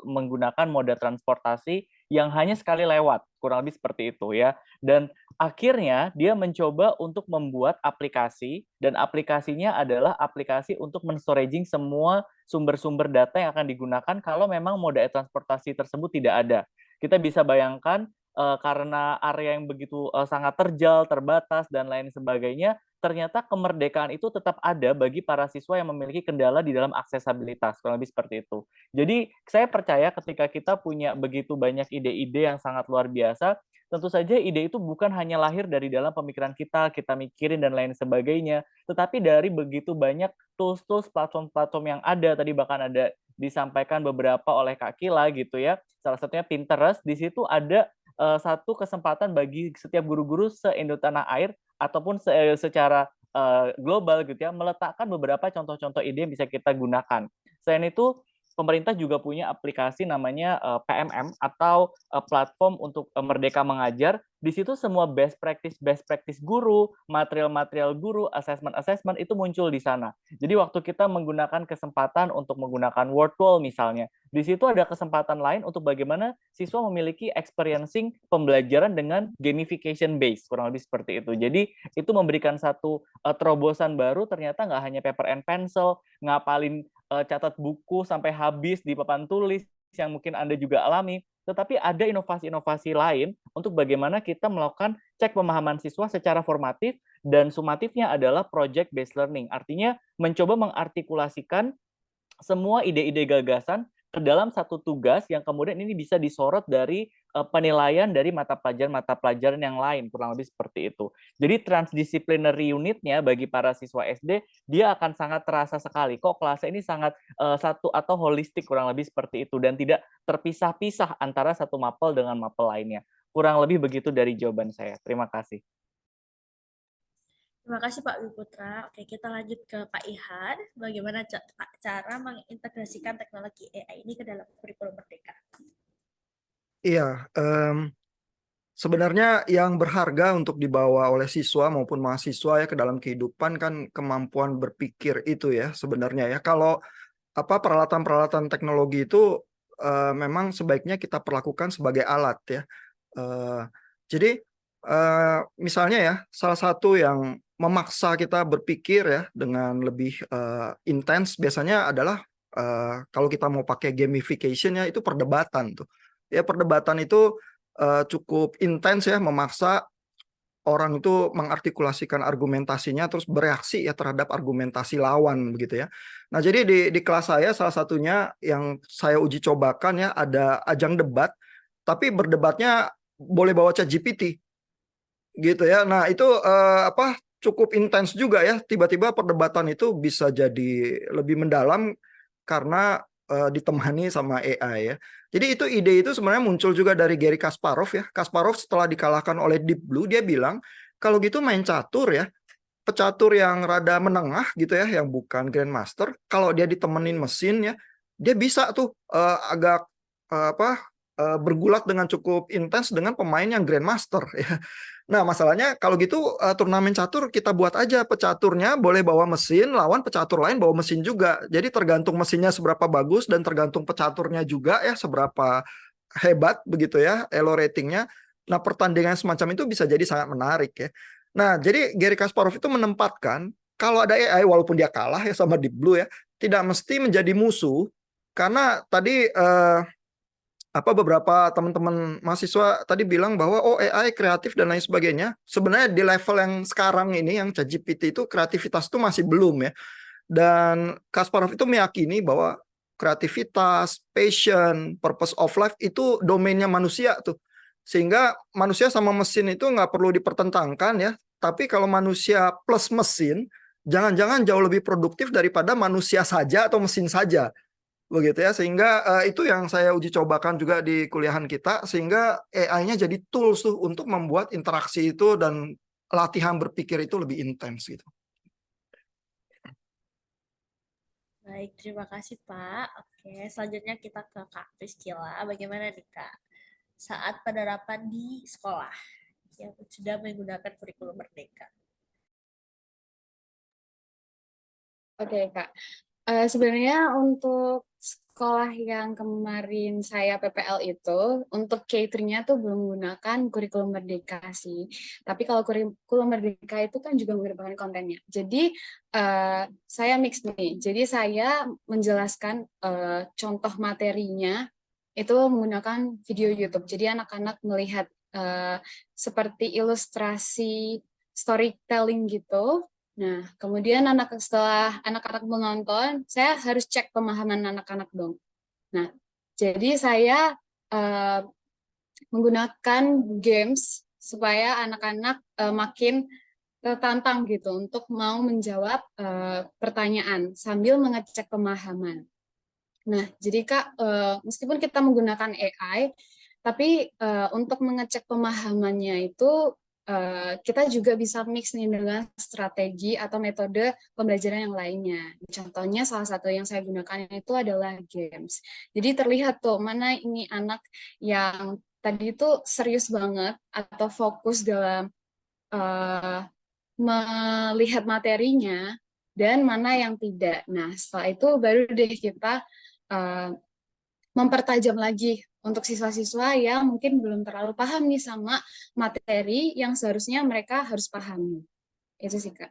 menggunakan moda transportasi yang hanya sekali lewat, kurang lebih seperti itu ya. Dan akhirnya dia mencoba untuk membuat aplikasi, dan aplikasinya adalah aplikasi untuk men-storaging semua sumber-sumber data yang akan digunakan kalau memang moda transportasi tersebut tidak ada. Kita bisa bayangkan karena area yang begitu sangat terjal, terbatas, dan lain sebagainya, ternyata kemerdekaan itu tetap ada bagi para siswa yang memiliki kendala di dalam aksesabilitas, kurang lebih seperti itu. Jadi saya percaya ketika kita punya begitu banyak ide-ide yang sangat luar biasa, tentu saja ide itu bukan hanya lahir dari dalam pemikiran kita mikirin dan lain sebagainya, tetapi dari begitu banyak tools-tools, platform-platform yang ada, tadi bahkan ada disampaikan beberapa oleh Kak Kila gitu ya, salah satunya Pinterest. Di situ ada satu kesempatan bagi setiap guru-guru se-Indo tanah air ataupun secara global gitu ya, meletakkan beberapa contoh-contoh ide yang bisa kita gunakan. Selain itu, pemerintah juga punya aplikasi namanya PMM atau platform untuk Merdeka Mengajar. Di situ semua best practice guru, material-material guru, assessment itu muncul di sana. Jadi waktu kita menggunakan kesempatan untuk menggunakan word wall misalnya, di situ ada kesempatan lain untuk bagaimana siswa memiliki experiencing pembelajaran dengan gamification base, kurang lebih seperti itu. Jadi itu memberikan satu terobosan baru, ternyata nggak hanya paper and pencil, ngapalin catat buku sampai habis di papan tulis yang mungkin Anda juga alami, tetapi ada inovasi-inovasi lain untuk bagaimana kita melakukan cek pemahaman siswa secara formatif, dan sumatifnya adalah project based learning. Artinya mencoba mengartikulasikan semua ide-ide gagasan ke dalam satu tugas yang kemudian ini bisa disorot dari penilaian dari mata pelajaran yang lain, kurang lebih seperti itu. Jadi transdisciplinary unitnya bagi para siswa SD, dia akan sangat terasa sekali. Kok kelasnya ini sangat satu atau holistik, kurang lebih seperti itu, dan tidak terpisah-pisah antara satu mapel dengan mapel lainnya. Kurang lebih begitu dari jawaban saya. Terima kasih. Terima kasih Pak Wiputra. Oke, kita lanjut ke Pak Ihan. Bagaimana cara mengintegrasikan teknologi AI ini ke dalam kurikulum Merdeka? Iya, sebenarnya yang berharga untuk dibawa oleh siswa maupun mahasiswa ya ke dalam kehidupan kan kemampuan berpikir itu ya sebenarnya ya. Kalau peralatan-peralatan teknologi itu memang sebaiknya kita perlakukan sebagai alat ya. Jadi misalnya ya salah satu yang memaksa kita berpikir ya dengan lebih intens biasanya adalah kalau kita mau pakai gamification ya itu perdebatan tuh. Ya perdebatan itu cukup intens ya memaksa orang itu mengartikulasikan argumentasinya terus bereaksi ya terhadap argumentasi lawan begitu ya. Nah, jadi di kelas saya salah satunya yang saya uji cobakan ya ada ajang debat tapi berdebatnya boleh bawa ChatGPT gitu ya. Nah, itu cukup intens juga ya. Tiba-tiba perdebatan itu bisa jadi lebih mendalam karena ditemani sama AI ya. Jadi ide itu sebenarnya muncul juga dari Garry Kasparov ya. Kasparov setelah dikalahkan oleh Deep Blue dia bilang kalau gitu main catur ya. Pecatur yang rada menengah gitu ya, yang bukan Grandmaster, kalau dia ditemenin mesin ya, dia bisa tuh agak bergulat dengan cukup intens dengan pemain yang Grandmaster ya. Nah, masalahnya kalau gitu turnamen catur kita buat aja pecaturnya boleh bawa mesin, lawan pecatur lain bawa mesin juga. Jadi tergantung mesinnya seberapa bagus dan tergantung pecaturnya juga ya seberapa hebat begitu ya elo ratingnya. Nah, pertandingan semacam itu bisa jadi sangat menarik ya. Nah, jadi Garry Kasparov itu menempatkan kalau ada AI walaupun dia kalah ya sama Deep Blue ya, tidak mesti menjadi musuh karena tadi beberapa teman-teman mahasiswa tadi bilang bahwa oh AI kreatif dan lain sebagainya. Sebenarnya di level yang sekarang ini yang ChatGPT itu kreativitas itu masih belum ya. Dan Kasparov itu meyakini bahwa kreativitas, passion, purpose of life itu domainnya manusia tuh. Sehingga manusia sama mesin itu nggak perlu dipertentangkan ya. Tapi kalau manusia plus mesin, jangan-jangan jauh lebih produktif daripada manusia saja atau mesin saja. Begitu ya, sehingga itu yang saya uji cobakan juga di kuliahan kita, sehingga AI-nya jadi tools tuh untuk membuat interaksi itu dan latihan berpikir itu lebih intens gitu. Baik, terima kasih Pak. Oke, selanjutnya kita ke Kak Priscilla. Bagaimana nih Kak saat penerapan di sekolah yang sudah menggunakan kurikulum Merdeka? Oke, Kak. Sebenarnya untuk sekolah yang kemarin saya PPL itu, untuk K3-nya tuh belum menggunakan kurikulum Merdeka sih. Tapi kalau kurikulum Merdeka itu kan juga menggunakan kontennya. Jadi saya mix nih. Jadi saya menjelaskan contoh materinya itu menggunakan video YouTube. Jadi anak-anak melihat seperti ilustrasi storytelling gitu. Nah, kemudian setelah anak-anak menonton, saya harus cek pemahaman anak-anak dong. Nah, jadi saya menggunakan games supaya anak-anak makin tertantang gitu untuk mau menjawab pertanyaan sambil mengecek pemahaman. Nah, jadi Kak, meskipun kita menggunakan AI, tapi untuk mengecek pemahamannya itu kita juga bisa mix nih dengan strategi atau metode pembelajaran yang lainnya. Contohnya salah satu yang saya gunakan itu adalah games. Jadi terlihat tuh mana ini anak yang tadi itu serius banget atau fokus dalam melihat materinya dan mana yang tidak. Nah, setelah itu baru deh kita mempertajam lagi untuk siswa-siswa yang mungkin belum terlalu paham nih sama materi yang seharusnya mereka harus pahami. Itu sih, Kak.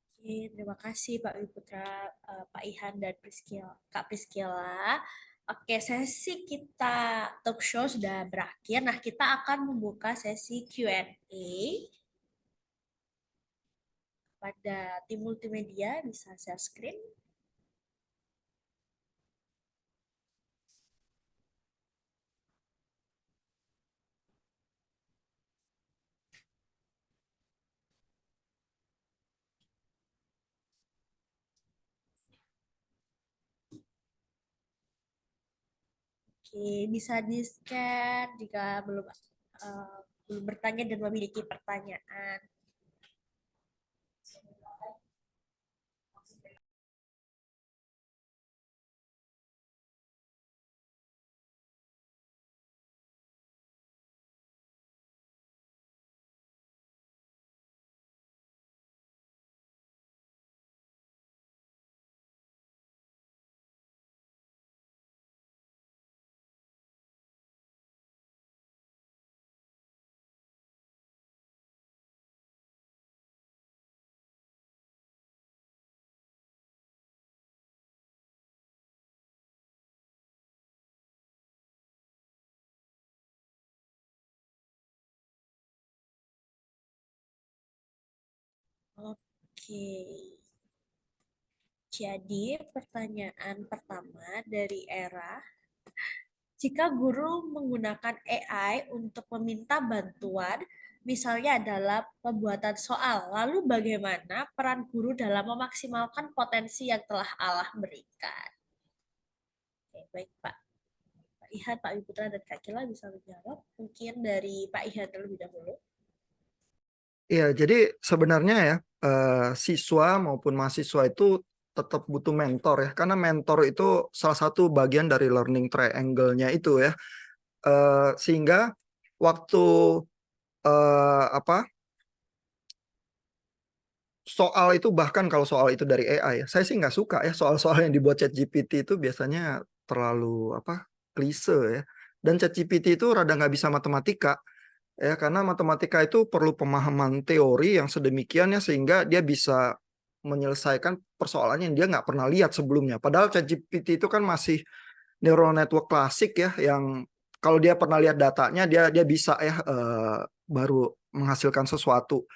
Oke, terima kasih Pak Wiputra, Pak Ihan, dan Kak Priscilla. Oke, sesi kita talk show sudah berakhir. Nah, kita akan membuka sesi Q&A pada tim multimedia, bisa share screen. Oke, bisa di-scan jika belum bertanya dan memiliki pertanyaan. Oke. Jadi pertanyaan pertama dari Era, jika guru menggunakan AI untuk meminta bantuan, misalnya adalah pembuatan soal, lalu bagaimana peran guru dalam memaksimalkan potensi yang telah Allah berikan? Oke, baik Pak. Pak Ihan, Pak Wiputra, dan Kak Kila bisa menjawab. Mungkin dari Pak Ihan terlebih dahulu. Iya, jadi sebenarnya ya siswa maupun mahasiswa itu tetap butuh mentor ya, karena mentor itu salah satu bagian dari learning triangle-nya itu ya. Sehingga waktu soal itu, bahkan kalau soal itu dari AI ya, saya sih nggak suka ya soal-soal yang dibuat ChatGPT itu biasanya terlalu klise ya. Dan ChatGPT itu rada nggak bisa matematika ya, karena matematika itu perlu pemahaman teori yang sedemikian ya, sehingga dia bisa menyelesaikan persoalannya yang dia nggak pernah lihat sebelumnya. Padahal ChatGPT itu kan masih neural network klasik ya, yang kalau dia pernah lihat datanya dia bisa ya baru menghasilkan sesuatu.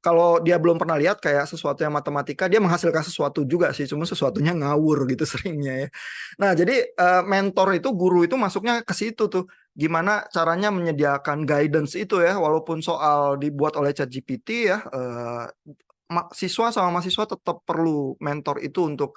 Kalau dia belum pernah lihat kayak sesuatu yang matematika, dia menghasilkan sesuatu juga sih, cuma sesuatunya ngawur gitu seringnya ya. Nah, jadi mentor itu, guru itu masuknya ke situ tuh. Gimana caranya menyediakan guidance itu ya, walaupun soal dibuat oleh ChatGPT ya, siswa sama mahasiswa tetap perlu mentor itu untuk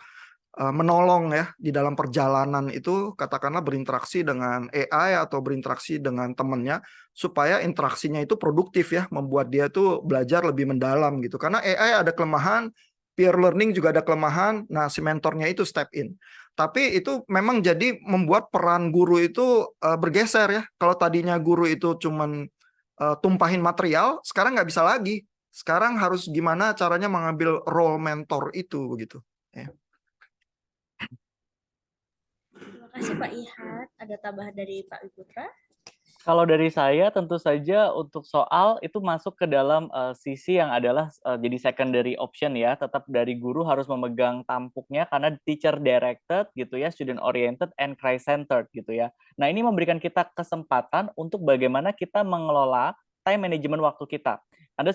menolong ya di dalam perjalanan itu, katakanlah berinteraksi dengan AI atau berinteraksi dengan temannya, supaya interaksinya itu produktif ya, membuat dia tuh belajar lebih mendalam gitu. Karena AI ada kelemahan, peer learning juga ada kelemahan, nah si mentornya itu step in. Tapi itu memang jadi membuat peran guru itu bergeser ya. Kalau tadinya guru itu cuman tumpahin material, sekarang nggak bisa lagi. Sekarang harus gimana caranya mengambil role mentor itu begitu. Ya. Terima kasih Pak Ihan. Ada tambahan dari Pak Wiputra? Kalau dari saya tentu saja untuk soal itu masuk ke dalam sisi yang adalah jadi secondary option ya. Tetap dari guru harus memegang tampuknya karena teacher directed gitu ya, student oriented and Christ centered gitu ya. Nah, ini memberikan kita kesempatan untuk bagaimana kita mengelola time management waktu kita. Anda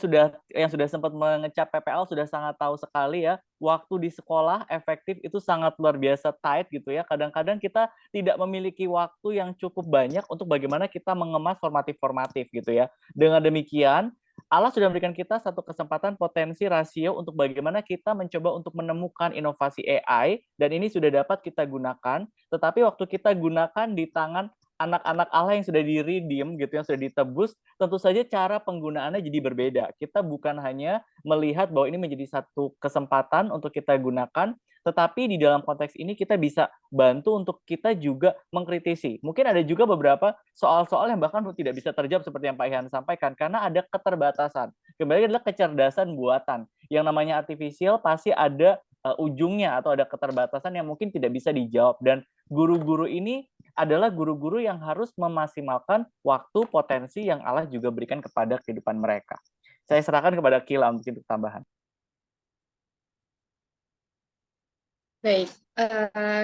yang sudah sempat mengecap PPL sudah sangat tahu sekali ya, waktu di sekolah efektif itu sangat luar biasa tight gitu ya. Kadang-kadang kita tidak memiliki waktu yang cukup banyak untuk bagaimana kita mengemas formatif-formatif gitu ya. Dengan demikian, Allah sudah memberikan kita satu kesempatan potensi rasio untuk bagaimana kita mencoba untuk menemukan inovasi AI, dan ini sudah dapat kita gunakan, tetapi waktu kita gunakan di tangan anak-anak Allah yang sudah di-redeem gitu, yang sudah ditebus, tentu saja cara penggunaannya jadi berbeda. Kita bukan hanya melihat bahwa ini menjadi satu kesempatan untuk kita gunakan, tetapi di dalam konteks ini kita bisa bantu untuk kita juga mengkritisi. Mungkin ada juga beberapa soal-soal yang bahkan tidak bisa terjawab seperti yang Pak Ihan sampaikan, karena ada keterbatasan. Kembali adalah kecerdasan buatan. Yang namanya artificial pasti ada ujungnya atau ada keterbatasan yang mungkin tidak bisa dijawab. Dan guru-guru ini adalah guru-guru yang harus memaksimalkan waktu potensi yang Allah juga berikan kepada kehidupan mereka. Saya serahkan kepada Kila untuk tambahan. Baik,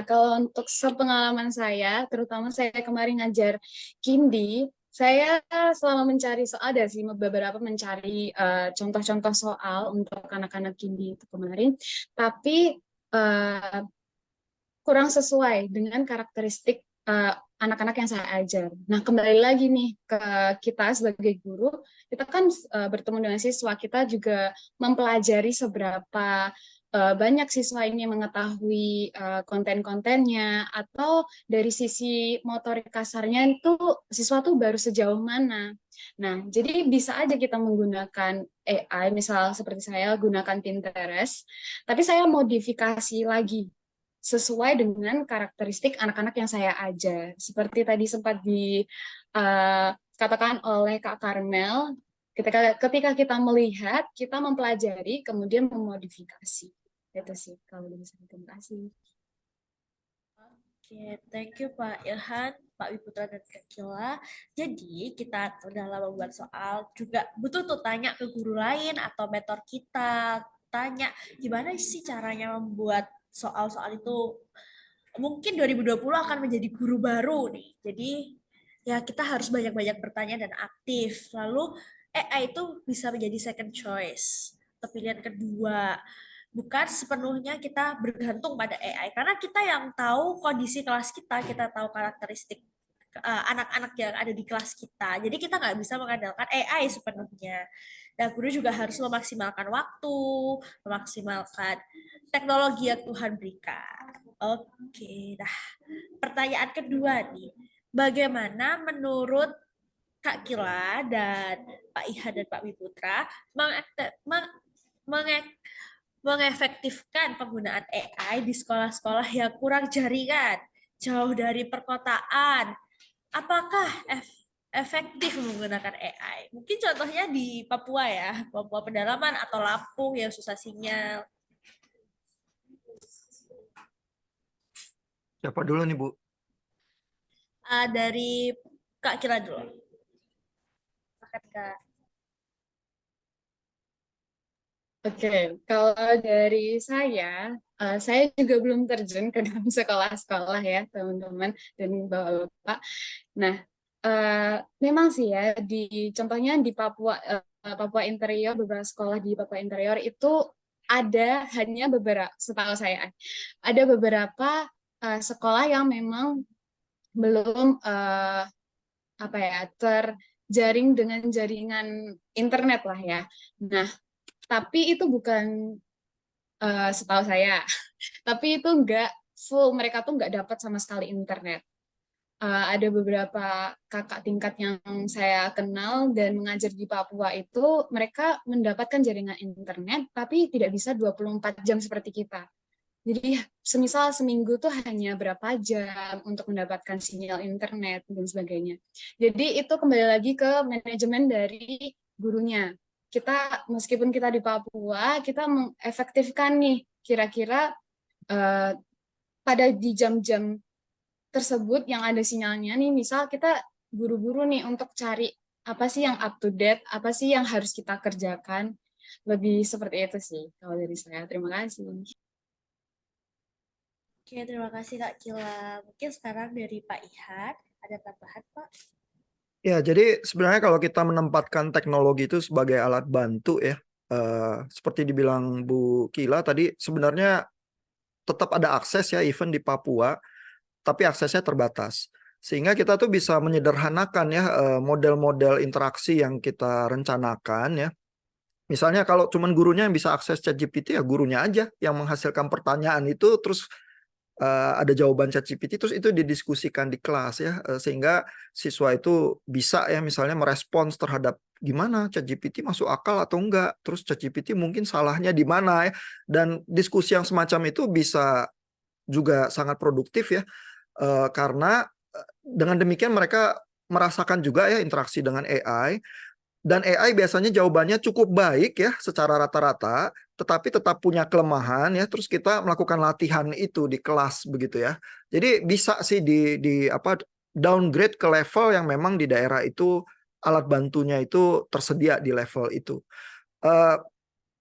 kalau untuk sepengalaman saya, terutama saya kemarin ngajar Kindi, saya selama mencari soal, ada sih beberapa mencari contoh-contoh soal untuk anak-anak Kindi itu kemarin, tapi kurang sesuai dengan karakteristik anak-anak yang saya ajar. Nah, kembali lagi nih ke kita sebagai guru, kita kan bertemu dengan siswa, kita juga mempelajari seberapa banyak siswa ini mengetahui konten-kontennya, atau dari sisi motorik kasarnya itu siswa tuh baru sejauh mana. Nah, jadi bisa aja kita menggunakan AI, misal seperti saya gunakan Pinterest, tapi saya modifikasi lagi sesuai dengan karakteristik anak-anak yang saya ajar. Seperti tadi sempat dikatakan oleh Kak Karmel, ketika kita melihat, kita mempelajari, kemudian memodifikasi. Itu sih kalau dari saya. Terima kasih. Oke, thank you Pak Ilhan, Pak Wiputra, dan Kak Kila. Jadi kita dalam membuat soal juga butuh tuh tanya ke guru lain atau mentor kita. Tanya gimana sih caranya membuat soal-soal itu. Mungkin 2020 akan menjadi guru baru nih. Jadi ya kita harus banyak-banyak bertanya dan aktif. Lalu AI itu bisa menjadi second choice atau pilihan kedua. Bukan sepenuhnya kita bergantung pada AI. Karena kita yang tahu kondisi kelas kita tahu karakteristik anak-anak yang ada di kelas kita. Jadi kita nggak bisa mengandalkan AI sepenuhnya. Dan guru juga harus memaksimalkan waktu, memaksimalkan teknologi yang Tuhan berikan. Oke, nah pertanyaan kedua nih. Bagaimana menurut Kak Kila dan Pak Iha dan Pak Wiputra mengefektifkan penggunaan AI di sekolah-sekolah yang kurang jaringan, jauh dari perkotaan? Apakah efektif menggunakan AI? Mungkin contohnya di Papua ya, Papua pedalaman atau Lampung yang susah sinyal. Siapa dulu nih, Bu? Dari Kak Kila dulu. Silakan, Kak. Oke, kalau dari saya juga belum terjun ke dalam sekolah-sekolah ya, teman-teman dan bapak-bapak. Nah, memang sih ya, contohnya di Papua Interior, beberapa sekolah di Papua Interior itu ada hanya beberapa, setahu saya, ada beberapa sekolah yang memang belum terjaring dengan jaringan internet lah ya. Nah, tapi itu bukan setahu saya, tapi itu nggak full, mereka tuh nggak dapat sama sekali internet. Ada beberapa kakak tingkat yang saya kenal dan mengajar di Papua itu, mereka mendapatkan jaringan internet, tapi tidak bisa 24 jam seperti kita. Jadi semisal seminggu tuh hanya berapa jam untuk mendapatkan sinyal internet dan sebagainya. Jadi itu kembali lagi ke manajemen dari gurunya. Kita meskipun kita di Papua, kita mengefektifkan nih kira-kira pada di jam-jam tersebut yang ada sinyalnya nih, misal kita buru-buru nih untuk cari apa sih yang up to date, apa sih yang harus kita kerjakan. Lebih seperti itu sih kalau dari saya. Terima kasih. Oke, terima kasih Kak Kila. Mungkin sekarang dari Pak Ihan, ada tambahan Pak? Ya, jadi sebenarnya kalau kita menempatkan teknologi itu sebagai alat bantu ya, seperti dibilang Bu Kila tadi, sebenarnya tetap ada akses ya, even di Papua, tapi aksesnya terbatas. Sehingga kita tuh bisa menyederhanakan ya model-model interaksi yang kita rencanakan ya. Misalnya kalau cuman gurunya yang bisa akses ChatGPT, ya gurunya aja yang menghasilkan pertanyaan itu, terus ada jawaban ChatGPT, terus itu didiskusikan di kelas ya, sehingga siswa itu bisa ya misalnya merespons terhadap gimana ChatGPT masuk akal atau enggak, terus ChatGPT mungkin salahnya di mana ya, dan diskusi yang semacam itu bisa juga sangat produktif ya, karena dengan demikian mereka merasakan juga ya interaksi dengan AI. Dan AI biasanya jawabannya cukup baik ya secara rata-rata, tetapi tetap punya kelemahan ya. Terus kita melakukan latihan itu di kelas begitu ya. Jadi bisa sih downgrade ke level yang memang di daerah itu alat bantunya itu tersedia di level itu.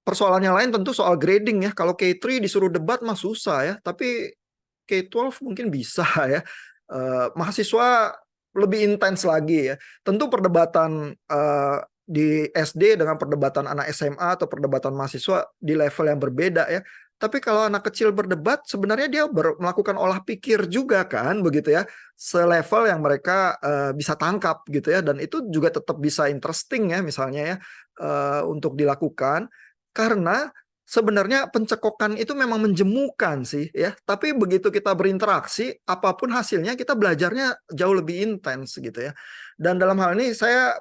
Persoalannya lain tentu soal grading ya. Kalau K3 disuruh debat mah susah ya, tapi K12 mungkin bisa ya. Mahasiswa lebih intens lagi ya. Tentu perdebatan di SD dengan perdebatan anak SMA atau perdebatan mahasiswa di level yang berbeda ya. Tapi kalau anak kecil berdebat, sebenarnya dia melakukan olah pikir juga kan, begitu ya. Selevel yang mereka bisa tangkap gitu ya. Dan itu juga tetap bisa interesting ya misalnya ya untuk dilakukan. Karena sebenarnya pencekokan itu memang menjemukan sih ya, tapi begitu kita berinteraksi, apapun hasilnya kita belajarnya jauh lebih intens gitu ya. Dan dalam hal ini saya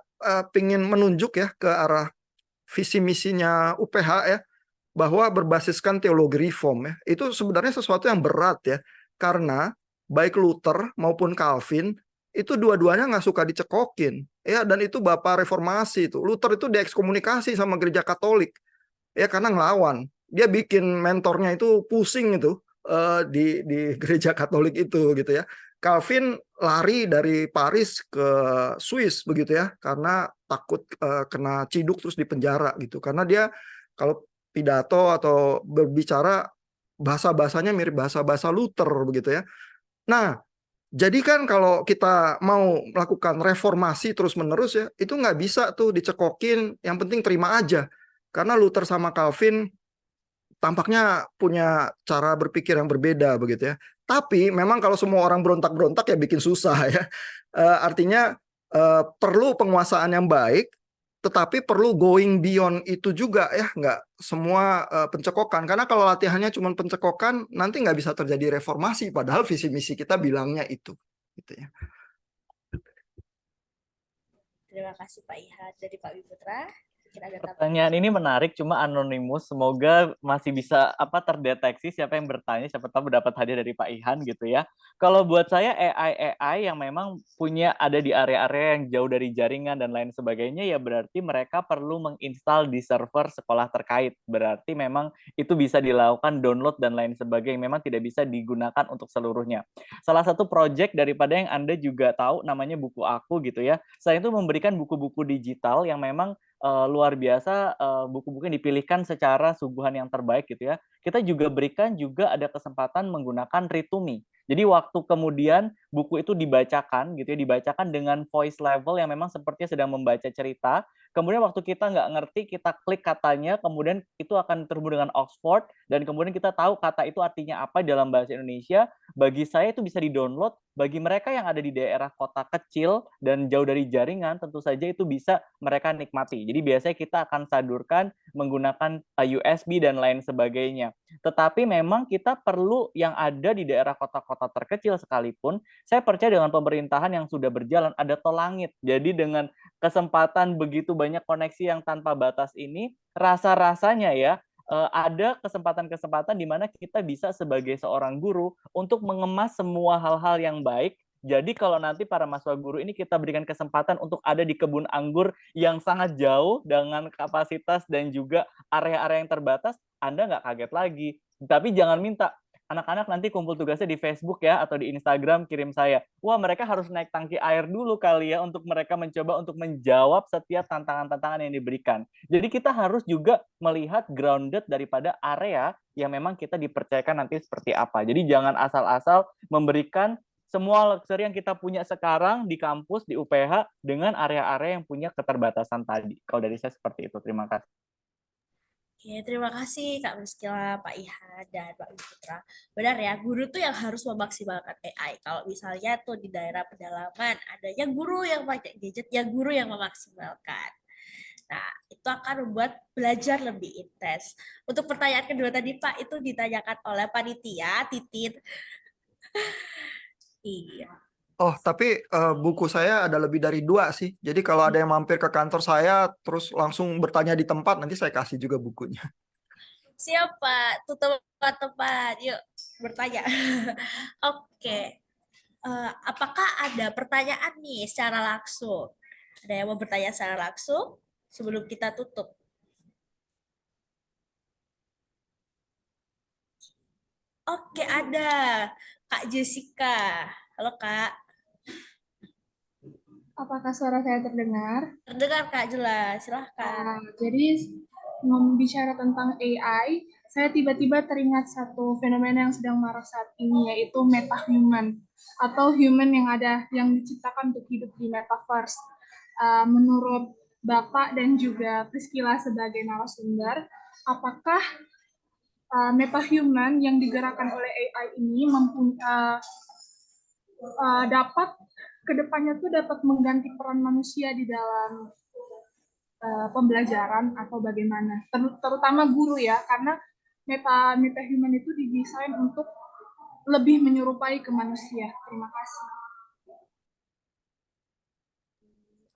ingin menunjuk ya ke arah visi misinya UPH ya, bahwa berbasiskan teologi reform ya, itu sebenarnya sesuatu yang berat ya, karena baik Luther maupun Calvin itu dua-duanya nggak suka dicekokin ya, dan itu bapak reformasi itu. Luther itu diekskomunikasi sama gereja Katolik ya karena ngelawan. Dia bikin mentornya itu pusing itu di gereja Katolik itu gitu ya. Calvin lari dari Paris ke Swiss begitu ya, karena takut kena ciduk terus dipenjara gitu. Karena dia kalau pidato atau berbicara bahasa-bahasanya mirip bahasa-bahasa Luther begitu ya. Nah, jadi kan kalau kita mau melakukan reformasi terus-menerus ya, itu nggak bisa tuh dicekokin, yang penting terima aja. Karena Luther sama Calvin tampaknya punya cara berpikir yang berbeda begitu ya. Tapi memang kalau semua orang berontak-berontak ya bikin susah ya. Artinya perlu penguasaan yang baik, tetapi perlu going beyond itu juga ya, nggak semua pencekokan. Karena kalau latihannya cuma pencekokan, nanti nggak bisa terjadi reformasi. Padahal visi misi kita bilangnya itu. Gitu ya. Terima kasih Pak Ihan dari Pak Wiputra. Pertanyaan ini menarik, cuma anonimus. Semoga masih bisa terdeteksi siapa yang bertanya, siapa tahu dapat hadiah dari Pak Ihan gitu ya. Kalau buat saya AI yang memang ada di area-area yang jauh dari jaringan dan lain sebagainya, ya berarti mereka perlu menginstal di server sekolah terkait. Berarti memang itu bisa dilakukan download dan lain sebagainya, memang tidak bisa digunakan untuk seluruhnya. Salah satu project daripada yang Anda juga tahu namanya Buku Aku gitu ya. Saya itu memberikan buku-buku digital yang memang luar biasa, buku-buku yang dipilihkan secara suguhan yang terbaik gitu ya. Kita juga berikan juga ada kesempatan menggunakan read to me. Jadi waktu kemudian buku itu dibacakan gitu ya, dibacakan dengan voice level yang memang sepertinya sedang membaca cerita. Kemudian waktu kita nggak ngerti, kita klik katanya, kemudian itu akan terhubung dengan Oxford, dan kemudian kita tahu kata itu artinya apa dalam bahasa Indonesia. Bagi saya itu bisa di-download, bagi mereka yang ada di daerah kota kecil dan jauh dari jaringan, tentu saja itu bisa mereka nikmati. Jadi biasanya kita akan sadurkan menggunakan USB dan lain sebagainya. Tetapi memang kita perlu yang ada di daerah kota-kota terkecil sekalipun, saya percaya dengan pemerintahan yang sudah berjalan, ada tol langit. Jadi dengan kesempatan begitu banyak koneksi yang tanpa batas ini, rasa-rasanya ya, ada kesempatan-kesempatan di mana kita bisa sebagai seorang guru untuk mengemas semua hal-hal yang baik. Jadi kalau nanti para mahasiswa guru ini kita berikan kesempatan untuk ada di kebun anggur yang sangat jauh dengan kapasitas dan juga area-area yang terbatas, Anda nggak kaget lagi. Tapi jangan minta, anak-anak nanti kumpul tugasnya di Facebook ya, atau di Instagram kirim saya. Wah, mereka harus naik tangki air dulu kali ya, untuk mereka mencoba untuk menjawab setiap tantangan-tantangan yang diberikan. Jadi kita harus juga melihat grounded daripada area yang memang kita dipercayakan nanti seperti apa. Jadi jangan asal-asal memberikan semua luxury yang kita punya sekarang di kampus, di UPH, dengan area-area yang punya keterbatasan tadi. Kalau dari saya seperti itu. Terima kasih. Oke, terima kasih Kak Miskila, Pak Ihan, dan Pak Wiputra. Benar ya, guru tuh yang harus memaksimalkan AI. Kalau misalnya tuh di daerah pedalaman, adanya guru yang pakai gadget, ya guru yang memaksimalkan. Nah, itu akan membuat belajar lebih intens. Untuk pertanyaan kedua tadi, Pak, itu ditanyakan oleh panitia, Titin. Iya. Oh, tapi buku saya ada lebih dari 2 sih. Jadi kalau ada yang mampir ke kantor saya, terus langsung bertanya di tempat, nanti saya kasih juga bukunya. Siapa? Tuh teman-teman, yuk bertanya. Oke. Apakah ada pertanyaan nih secara langsung? Ada yang mau bertanya secara langsung sebelum kita tutup? Oke, ada. Kak Jessica. Halo, Kak. Apakah suara saya terdengar? Terdengar, Kak, jelas. Silahkan. Jadi, membicara tentang AI, saya tiba-tiba teringat satu fenomena yang sedang marak saat ini, yaitu metahuman, atau human yang diciptakan untuk hidup di metaverse. Menurut Bapak dan juga Priscila sebagai narasumber, apakah metahuman yang digerakkan oleh AI ini dapat kedepannya tuh dapat mengganti peran manusia di dalam pembelajaran atau bagaimana, terutama guru ya, karena metahuman itu didesain untuk lebih menyerupai ke manusia. Terima kasih.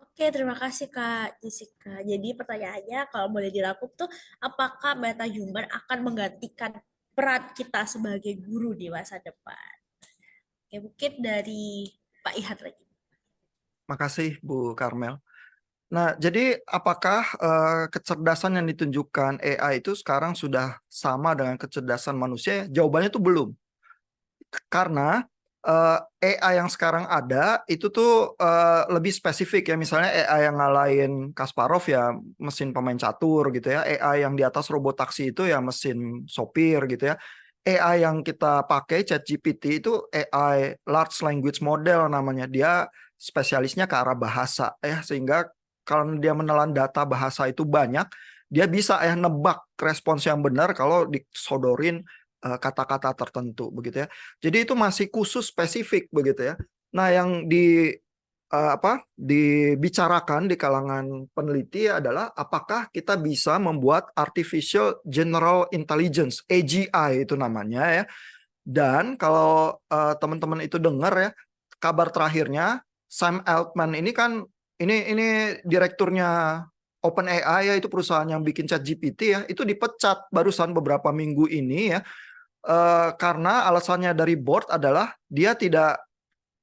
Oke, terima kasih Kak Jessica. Jadi pertanyaannya kalau boleh dirangkum tuh, apakah metahuman akan menggantikan peran kita sebagai guru di masa depan? Oke, mungkin dari Pak Ihan lagi. Makasih Bu Karmel. Nah, jadi apakah kecerdasan yang ditunjukkan AI itu sekarang sudah sama dengan kecerdasan manusia? Jawabannya itu belum. Karena AI yang sekarang ada itu tuh lebih spesifik ya. Misalnya AI yang ngalahin Kasparov ya mesin pemain catur gitu ya. AI yang di atas robot taksi itu ya mesin sopir gitu ya. AI yang kita pakai ChatGPT itu AI large language model namanya. Dia spesialisnya ke arah bahasa ya, sehingga kalau dia menelan data bahasa itu banyak, dia bisa ya nebak respons yang benar kalau disodorin kata-kata tertentu begitu ya. Jadi itu masih khusus spesifik begitu ya. Nah, yang dibicarakan di kalangan peneliti adalah apakah kita bisa membuat artificial general intelligence AGI itu namanya ya. Dan kalau teman-teman itu dengar ya, kabar terakhirnya Sam Altman ini kan ini direkturnya OpenAI ya, itu perusahaan yang bikin ChatGPT ya, itu dipecat barusan beberapa minggu ini ya. Karena alasannya dari board adalah dia tidak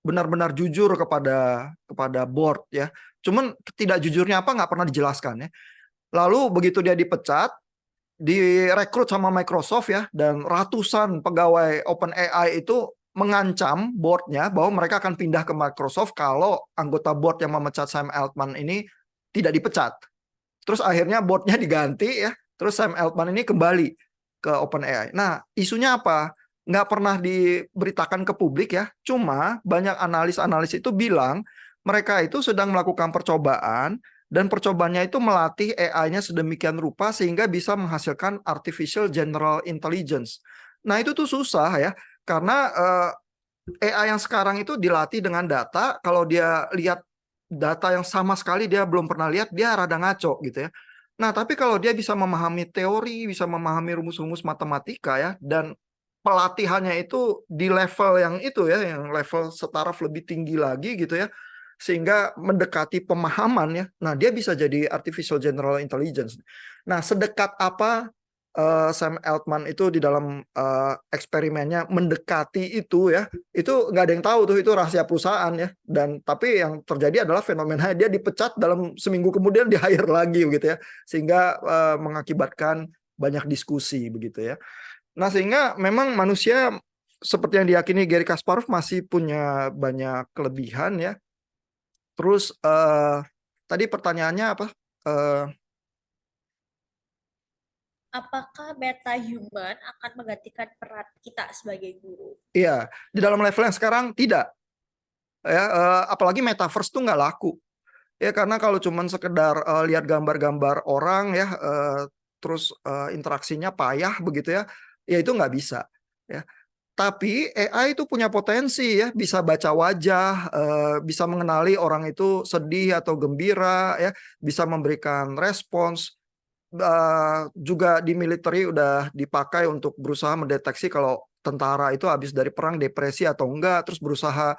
benar-benar jujur kepada board ya. Cuman tidak jujurnya apa nggak pernah dijelaskan ya. Lalu begitu dia dipecat, direkrut sama Microsoft ya, dan ratusan pegawai OpenAI itu mengancam boardnya bahwa mereka akan pindah ke Microsoft kalau anggota board yang memecat Sam Altman ini tidak dipecat. Terus akhirnya boardnya diganti ya, terus Sam Altman ini kembali ke OpenAI. Nah, isunya apa? Nggak pernah diberitakan ke publik ya, cuma banyak analis-analis itu bilang mereka itu sedang melakukan percobaan, dan percobaannya itu melatih AI-nya sedemikian rupa sehingga bisa menghasilkan artificial general intelligence. Nah, itu tuh susah ya, karena AI yang sekarang itu dilatih dengan data, kalau dia lihat data yang sama sekali dia belum pernah lihat, dia rada ngaco gitu ya. Nah, tapi kalau dia bisa memahami teori, bisa memahami rumus-rumus matematika ya, dan pelatihannya itu di level yang itu ya, yang level setaraf lebih tinggi lagi gitu ya, sehingga mendekati pemahaman ya. Nah, dia bisa jadi artificial general intelligence. Nah, sedekat apa Sam Altman itu di dalam eksperimennya mendekati itu ya, itu nggak ada yang tahu tuh, itu rahasia perusahaan ya. Dan tapi yang terjadi adalah fenomena dia dipecat dalam seminggu kemudian di hire lagi gitu ya, sehingga mengakibatkan banyak diskusi begitu ya. Nah, sehingga memang manusia seperti yang diyakini Garry Kasparov masih punya banyak kelebihan ya. Terus tadi pertanyaannya apa? Apakah metahuman akan menggantikan peran kita sebagai guru? Iya, di dalam level yang sekarang tidak. Ya, apalagi metaverse tuh nggak laku. Ya, karena kalau cuman sekedar lihat gambar-gambar orang ya, terus interaksinya payah begitu ya, ya itu nggak bisa. Ya. Tapi AI itu punya potensi ya, bisa baca wajah, bisa mengenali orang itu sedih atau gembira, ya, bisa memberikan respons. Juga di militer udah dipakai untuk berusaha mendeteksi kalau tentara itu habis dari perang depresi atau enggak, terus berusaha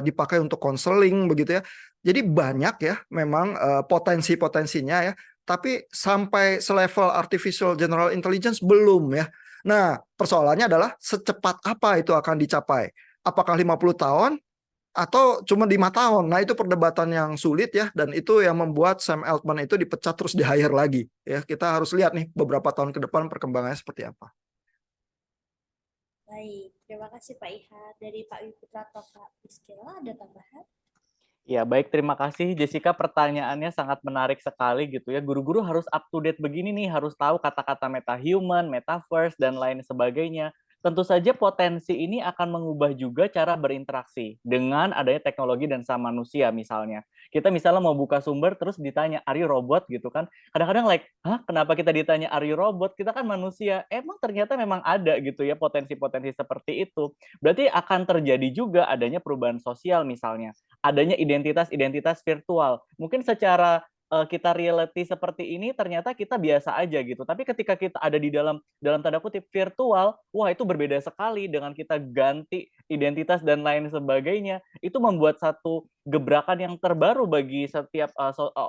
dipakai untuk konseling begitu ya. Jadi banyak ya memang potensi-potensinya ya, tapi sampai selevel artificial general intelligence belum ya. Nah, persoalannya adalah secepat apa itu akan dicapai? Apakah 50 tahun atau cuma 5 tahun? Nah, itu perdebatan yang sulit ya, dan itu yang membuat Sam Altman itu dipecat terus di-hire lagi. Ya, kita harus lihat nih beberapa tahun ke depan perkembangannya seperti apa. Baik, terima kasih Pak Ihan. Dari Pak Wiputra atau Pak Biskela ada tambahan? Ya, baik, terima kasih Jessica, pertanyaannya sangat menarik sekali gitu ya. Guru-guru harus up to date begini nih, harus tahu kata-kata metahuman, metaverse, dan lain sebagainya. Tentu saja potensi ini akan mengubah juga cara berinteraksi dengan adanya teknologi dan sama manusia misalnya. Kita misalnya mau buka sumber terus ditanya, are you robot gitu kan. Kadang-kadang like, hah kenapa kita ditanya are you robot? Kita kan manusia. Emang ternyata memang ada gitu ya potensi-potensi seperti itu. Berarti akan terjadi juga adanya perubahan sosial misalnya. Adanya identitas-identitas virtual. Mungkin secara kita reality seperti ini ternyata kita biasa aja gitu. Tapi ketika kita ada di dalam tanda kutip virtual, wah itu berbeda sekali dengan kita ganti identitas dan lain sebagainya. Itu membuat satu gebrakan yang terbaru bagi setiap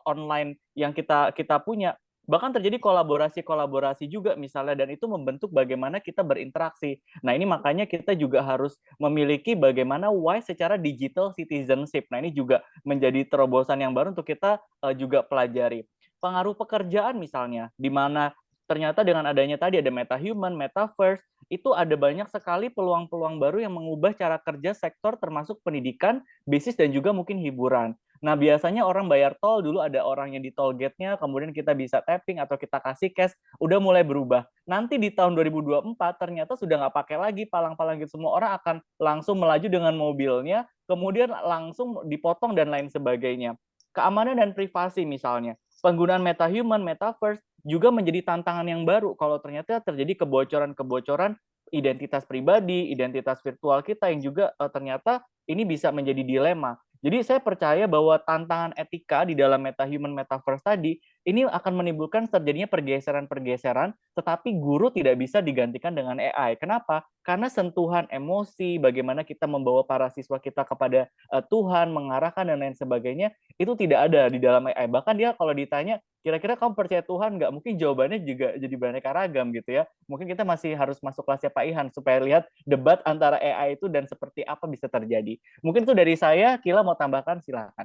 online yang kita punya. Bahkan terjadi kolaborasi-kolaborasi juga misalnya, dan itu membentuk bagaimana kita berinteraksi. Nah ini makanya kita juga harus memiliki bagaimana wise secara digital citizenship. Nah ini juga menjadi terobosan yang baru untuk kita juga pelajari. Pengaruh pekerjaan misalnya, di mana ternyata dengan adanya tadi ada metahuman, metaverse, itu ada banyak sekali peluang-peluang baru yang mengubah cara kerja sektor termasuk pendidikan, bisnis, dan juga mungkin hiburan. Nah, biasanya orang bayar tol, dulu ada orangnya di toll gate-nya, kemudian kita bisa tapping atau kita kasih cash, udah mulai berubah. Nanti di tahun 2024 ternyata sudah nggak pakai lagi palang-palang gitu, semua orang akan langsung melaju dengan mobilnya, kemudian langsung dipotong dan lain sebagainya. Keamanan dan privasi misalnya, penggunaan metahuman, metaverse juga menjadi tantangan yang baru kalau ternyata terjadi kebocoran-kebocoran identitas pribadi, identitas virtual kita yang juga ternyata ini bisa menjadi dilema. Jadi saya percaya bahwa tantangan etika di dalam metahuman metaverse tadi ini akan menimbulkan terjadinya pergeseran-pergeseran, tetapi guru tidak bisa digantikan dengan AI. Kenapa? Karena sentuhan emosi, bagaimana kita membawa para siswa kita kepada Tuhan, mengarahkan dan lain sebagainya, itu tidak ada di dalam AI. Bahkan dia kalau ditanya, kira-kira kamu percaya Tuhan nggak? Mungkin jawabannya juga jadi beraneka ragam gitu ya. Mungkin kita masih harus masuk kelasnya Pak Ihan supaya lihat debat antara AI itu dan seperti apa bisa terjadi. Mungkin itu dari saya. Kila mau tambahkan, silakan.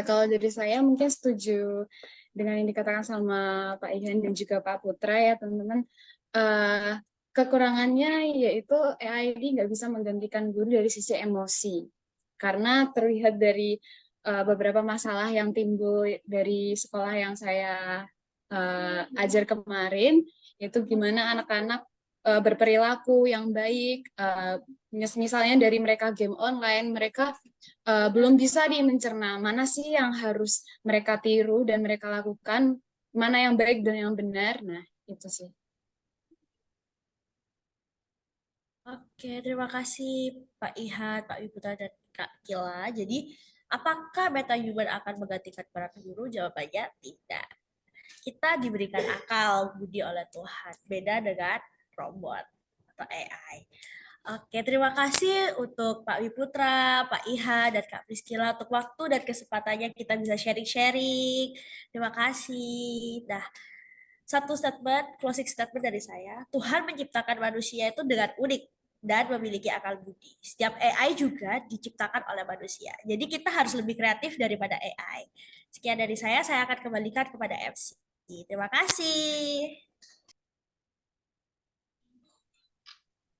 Kalau dari saya mungkin setuju dengan yang dikatakan sama Pak Ihan dan juga Pak Putra ya teman-teman. Kekurangannya yaitu AI ini nggak bisa menggantikan guru dari sisi emosi. Karena terlihat dari beberapa masalah yang timbul dari sekolah yang saya ajar kemarin, itu gimana anak-anak berperilaku yang baik, misalnya dari mereka game online, mereka belum bisa mencerna mana sih yang harus mereka tiru dan mereka lakukan, mana yang baik dan yang benar. Nah, itu sih. Oke, terima kasih Pak Ihan, Pak Wiputra, dan Kak Kila. Jadi, apakah metahuman akan menggantikan peran guru? Jawabannya tidak. Kita diberikan akal budi oleh Tuhan, beda dengan robot atau AI. Oke, terima kasih untuk Pak Wiputra, Pak Iha, dan Kak Priscila untuk waktu dan kesempatannya kita bisa sharing-sharing. Terima kasih. Nah, satu statement, closing statement dari saya, Tuhan menciptakan manusia itu dengan unik dan memiliki akal budi. Setiap AI juga diciptakan oleh manusia. Jadi kita harus lebih kreatif daripada AI. Sekian dari saya akan kembalikan kepada MC. Terima kasih.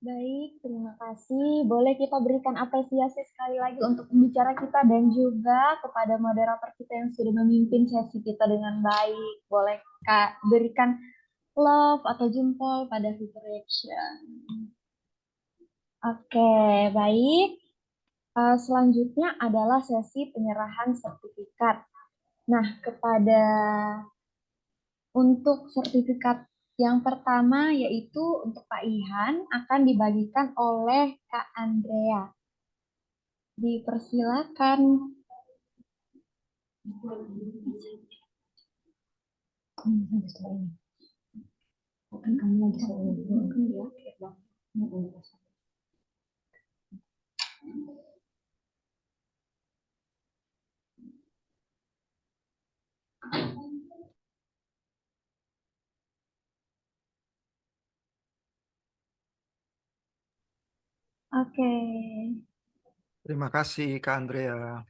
Baik, terima kasih. Boleh kita berikan apresiasi sekali lagi untuk pembicara kita dan juga kepada moderator kita yang sudah memimpin sesi kita dengan baik. Boleh Kak berikan love atau jempol pada Future Reaction. Oke, baik. Selanjutnya adalah sesi penyerahan sertifikat. Nah, untuk sertifikat yang pertama yaitu untuk Pak Ihan akan dibagikan oleh Kak Andrea. Dipersilakan. Oke. Terima kasih Kak Andrea.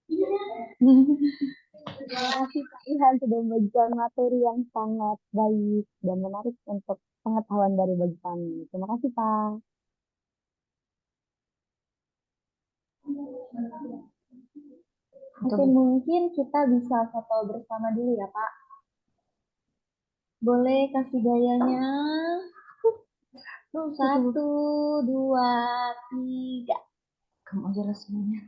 Terima kasih Pak Ihan sudah membagikan materi yang sangat baik dan menarik untuk pengetahuan baru bagi kami. Terima kasih Pak. Oke, mungkin kita bisa foto bersama dulu ya Pak. Boleh kasih gayanya. 1, 2, 3. Kamu aja lah semuanya.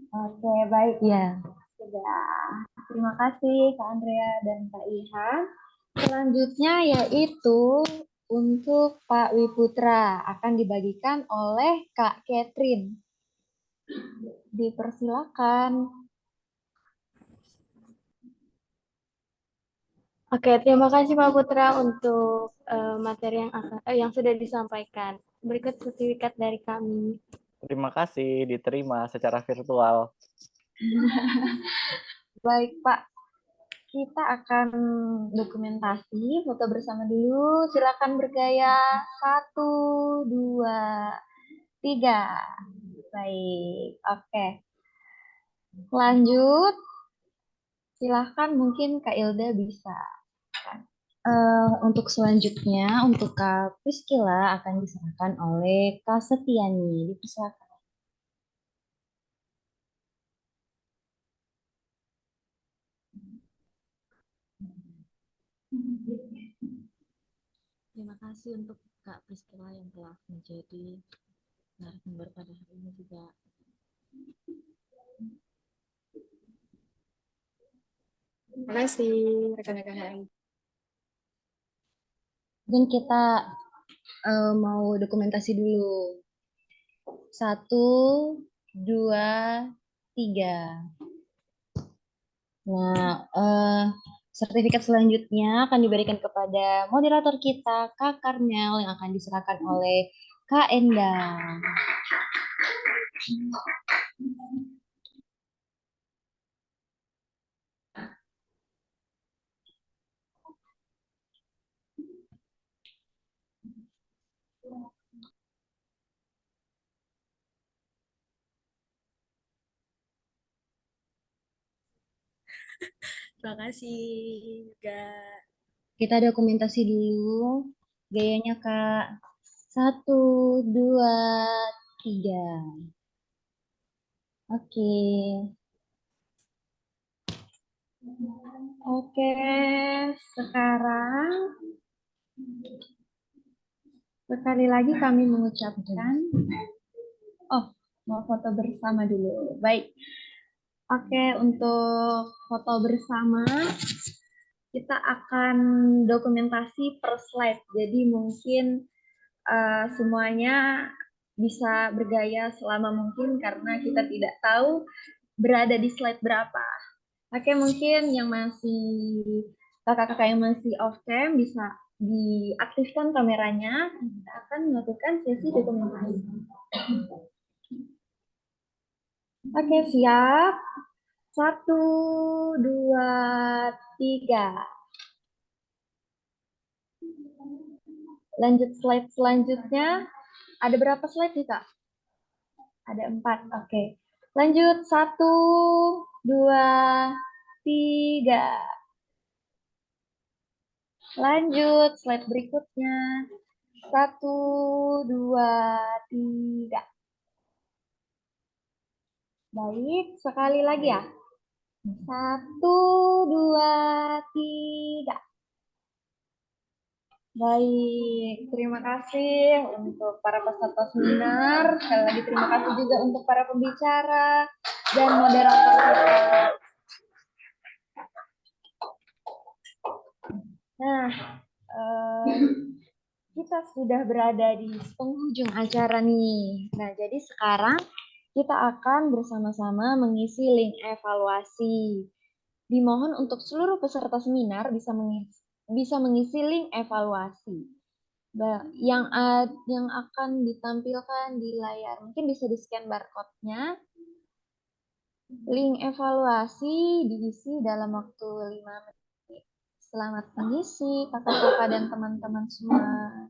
Oke, baik. Ya. Sudah. Terima kasih Kak Andrea dan Kak Ihan. Selanjutnya yaitu untuk Pak Wiputra akan dibagikan oleh Kak Catherine. Dipersilakan. Oke, terima kasih Pak Putra untuk materi yang sudah disampaikan. Berikut sertifikat dari kami. Terima kasih, diterima secara virtual. Baik Pak, kita akan dokumentasi foto bersama dulu. Silakan bergaya 1, 2, 3. Baik, oke. Lanjut, silahkan mungkin Kak Ilda bisa. Untuk selanjutnya, untuk Kak Priscila akan diserahkan oleh Kak Setiani. Dipersilakan. Terima kasih untuk Kak Priscila yang telah menjadi narasumber pada hari ini juga. Terima kasih rekan-rekan. Dan kita mau dokumentasi dulu. 1, 2, 3. Nah, sertifikat selanjutnya akan diberikan kepada moderator kita, Kak Karmel, yang akan diserahkan oleh Kak Endang. Terima kasih juga. Kita dokumentasi dulu. Gayanya Kak. 1, 2, 3. Oke. Oke, sekarang sekali lagi kami mengucapkan, mau foto bersama dulu. Baik. Oke, untuk foto bersama kita akan dokumentasi per slide. Jadi mungkin semuanya bisa bergaya selama mungkin karena kita tidak tahu berada di slide berapa. Oke, mungkin yang masih kakak-kakak yang masih off cam bisa diaktifkan kameranya. Kita akan melakukan sesi dokumentasi. Oke, siap. 1, 2, 3. Lanjut slide selanjutnya. Ada berapa slide nih, Kak? Ada 4. Oke. Lanjut. 1, 2, 3. Lanjut. Slide berikutnya. 1, 2, 3. Baik. Sekali lagi ya. 1, 2, 3. Baik, terima kasih untuk para peserta seminar. Sekali lagi terima kasih juga untuk para pembicara dan moderator kita. Nah, kita sudah berada di penghujung acara nih. Nah, jadi sekarang kita akan bersama-sama mengisi link evaluasi. Dimohon untuk seluruh peserta seminar bisa mengisi link evaluasi yang akan ditampilkan di layar. Mungkin bisa di-scan barcode-nya. Link evaluasi diisi dalam waktu 5 menit. Selamat mengisi kakak-kakak dan teman-teman semua.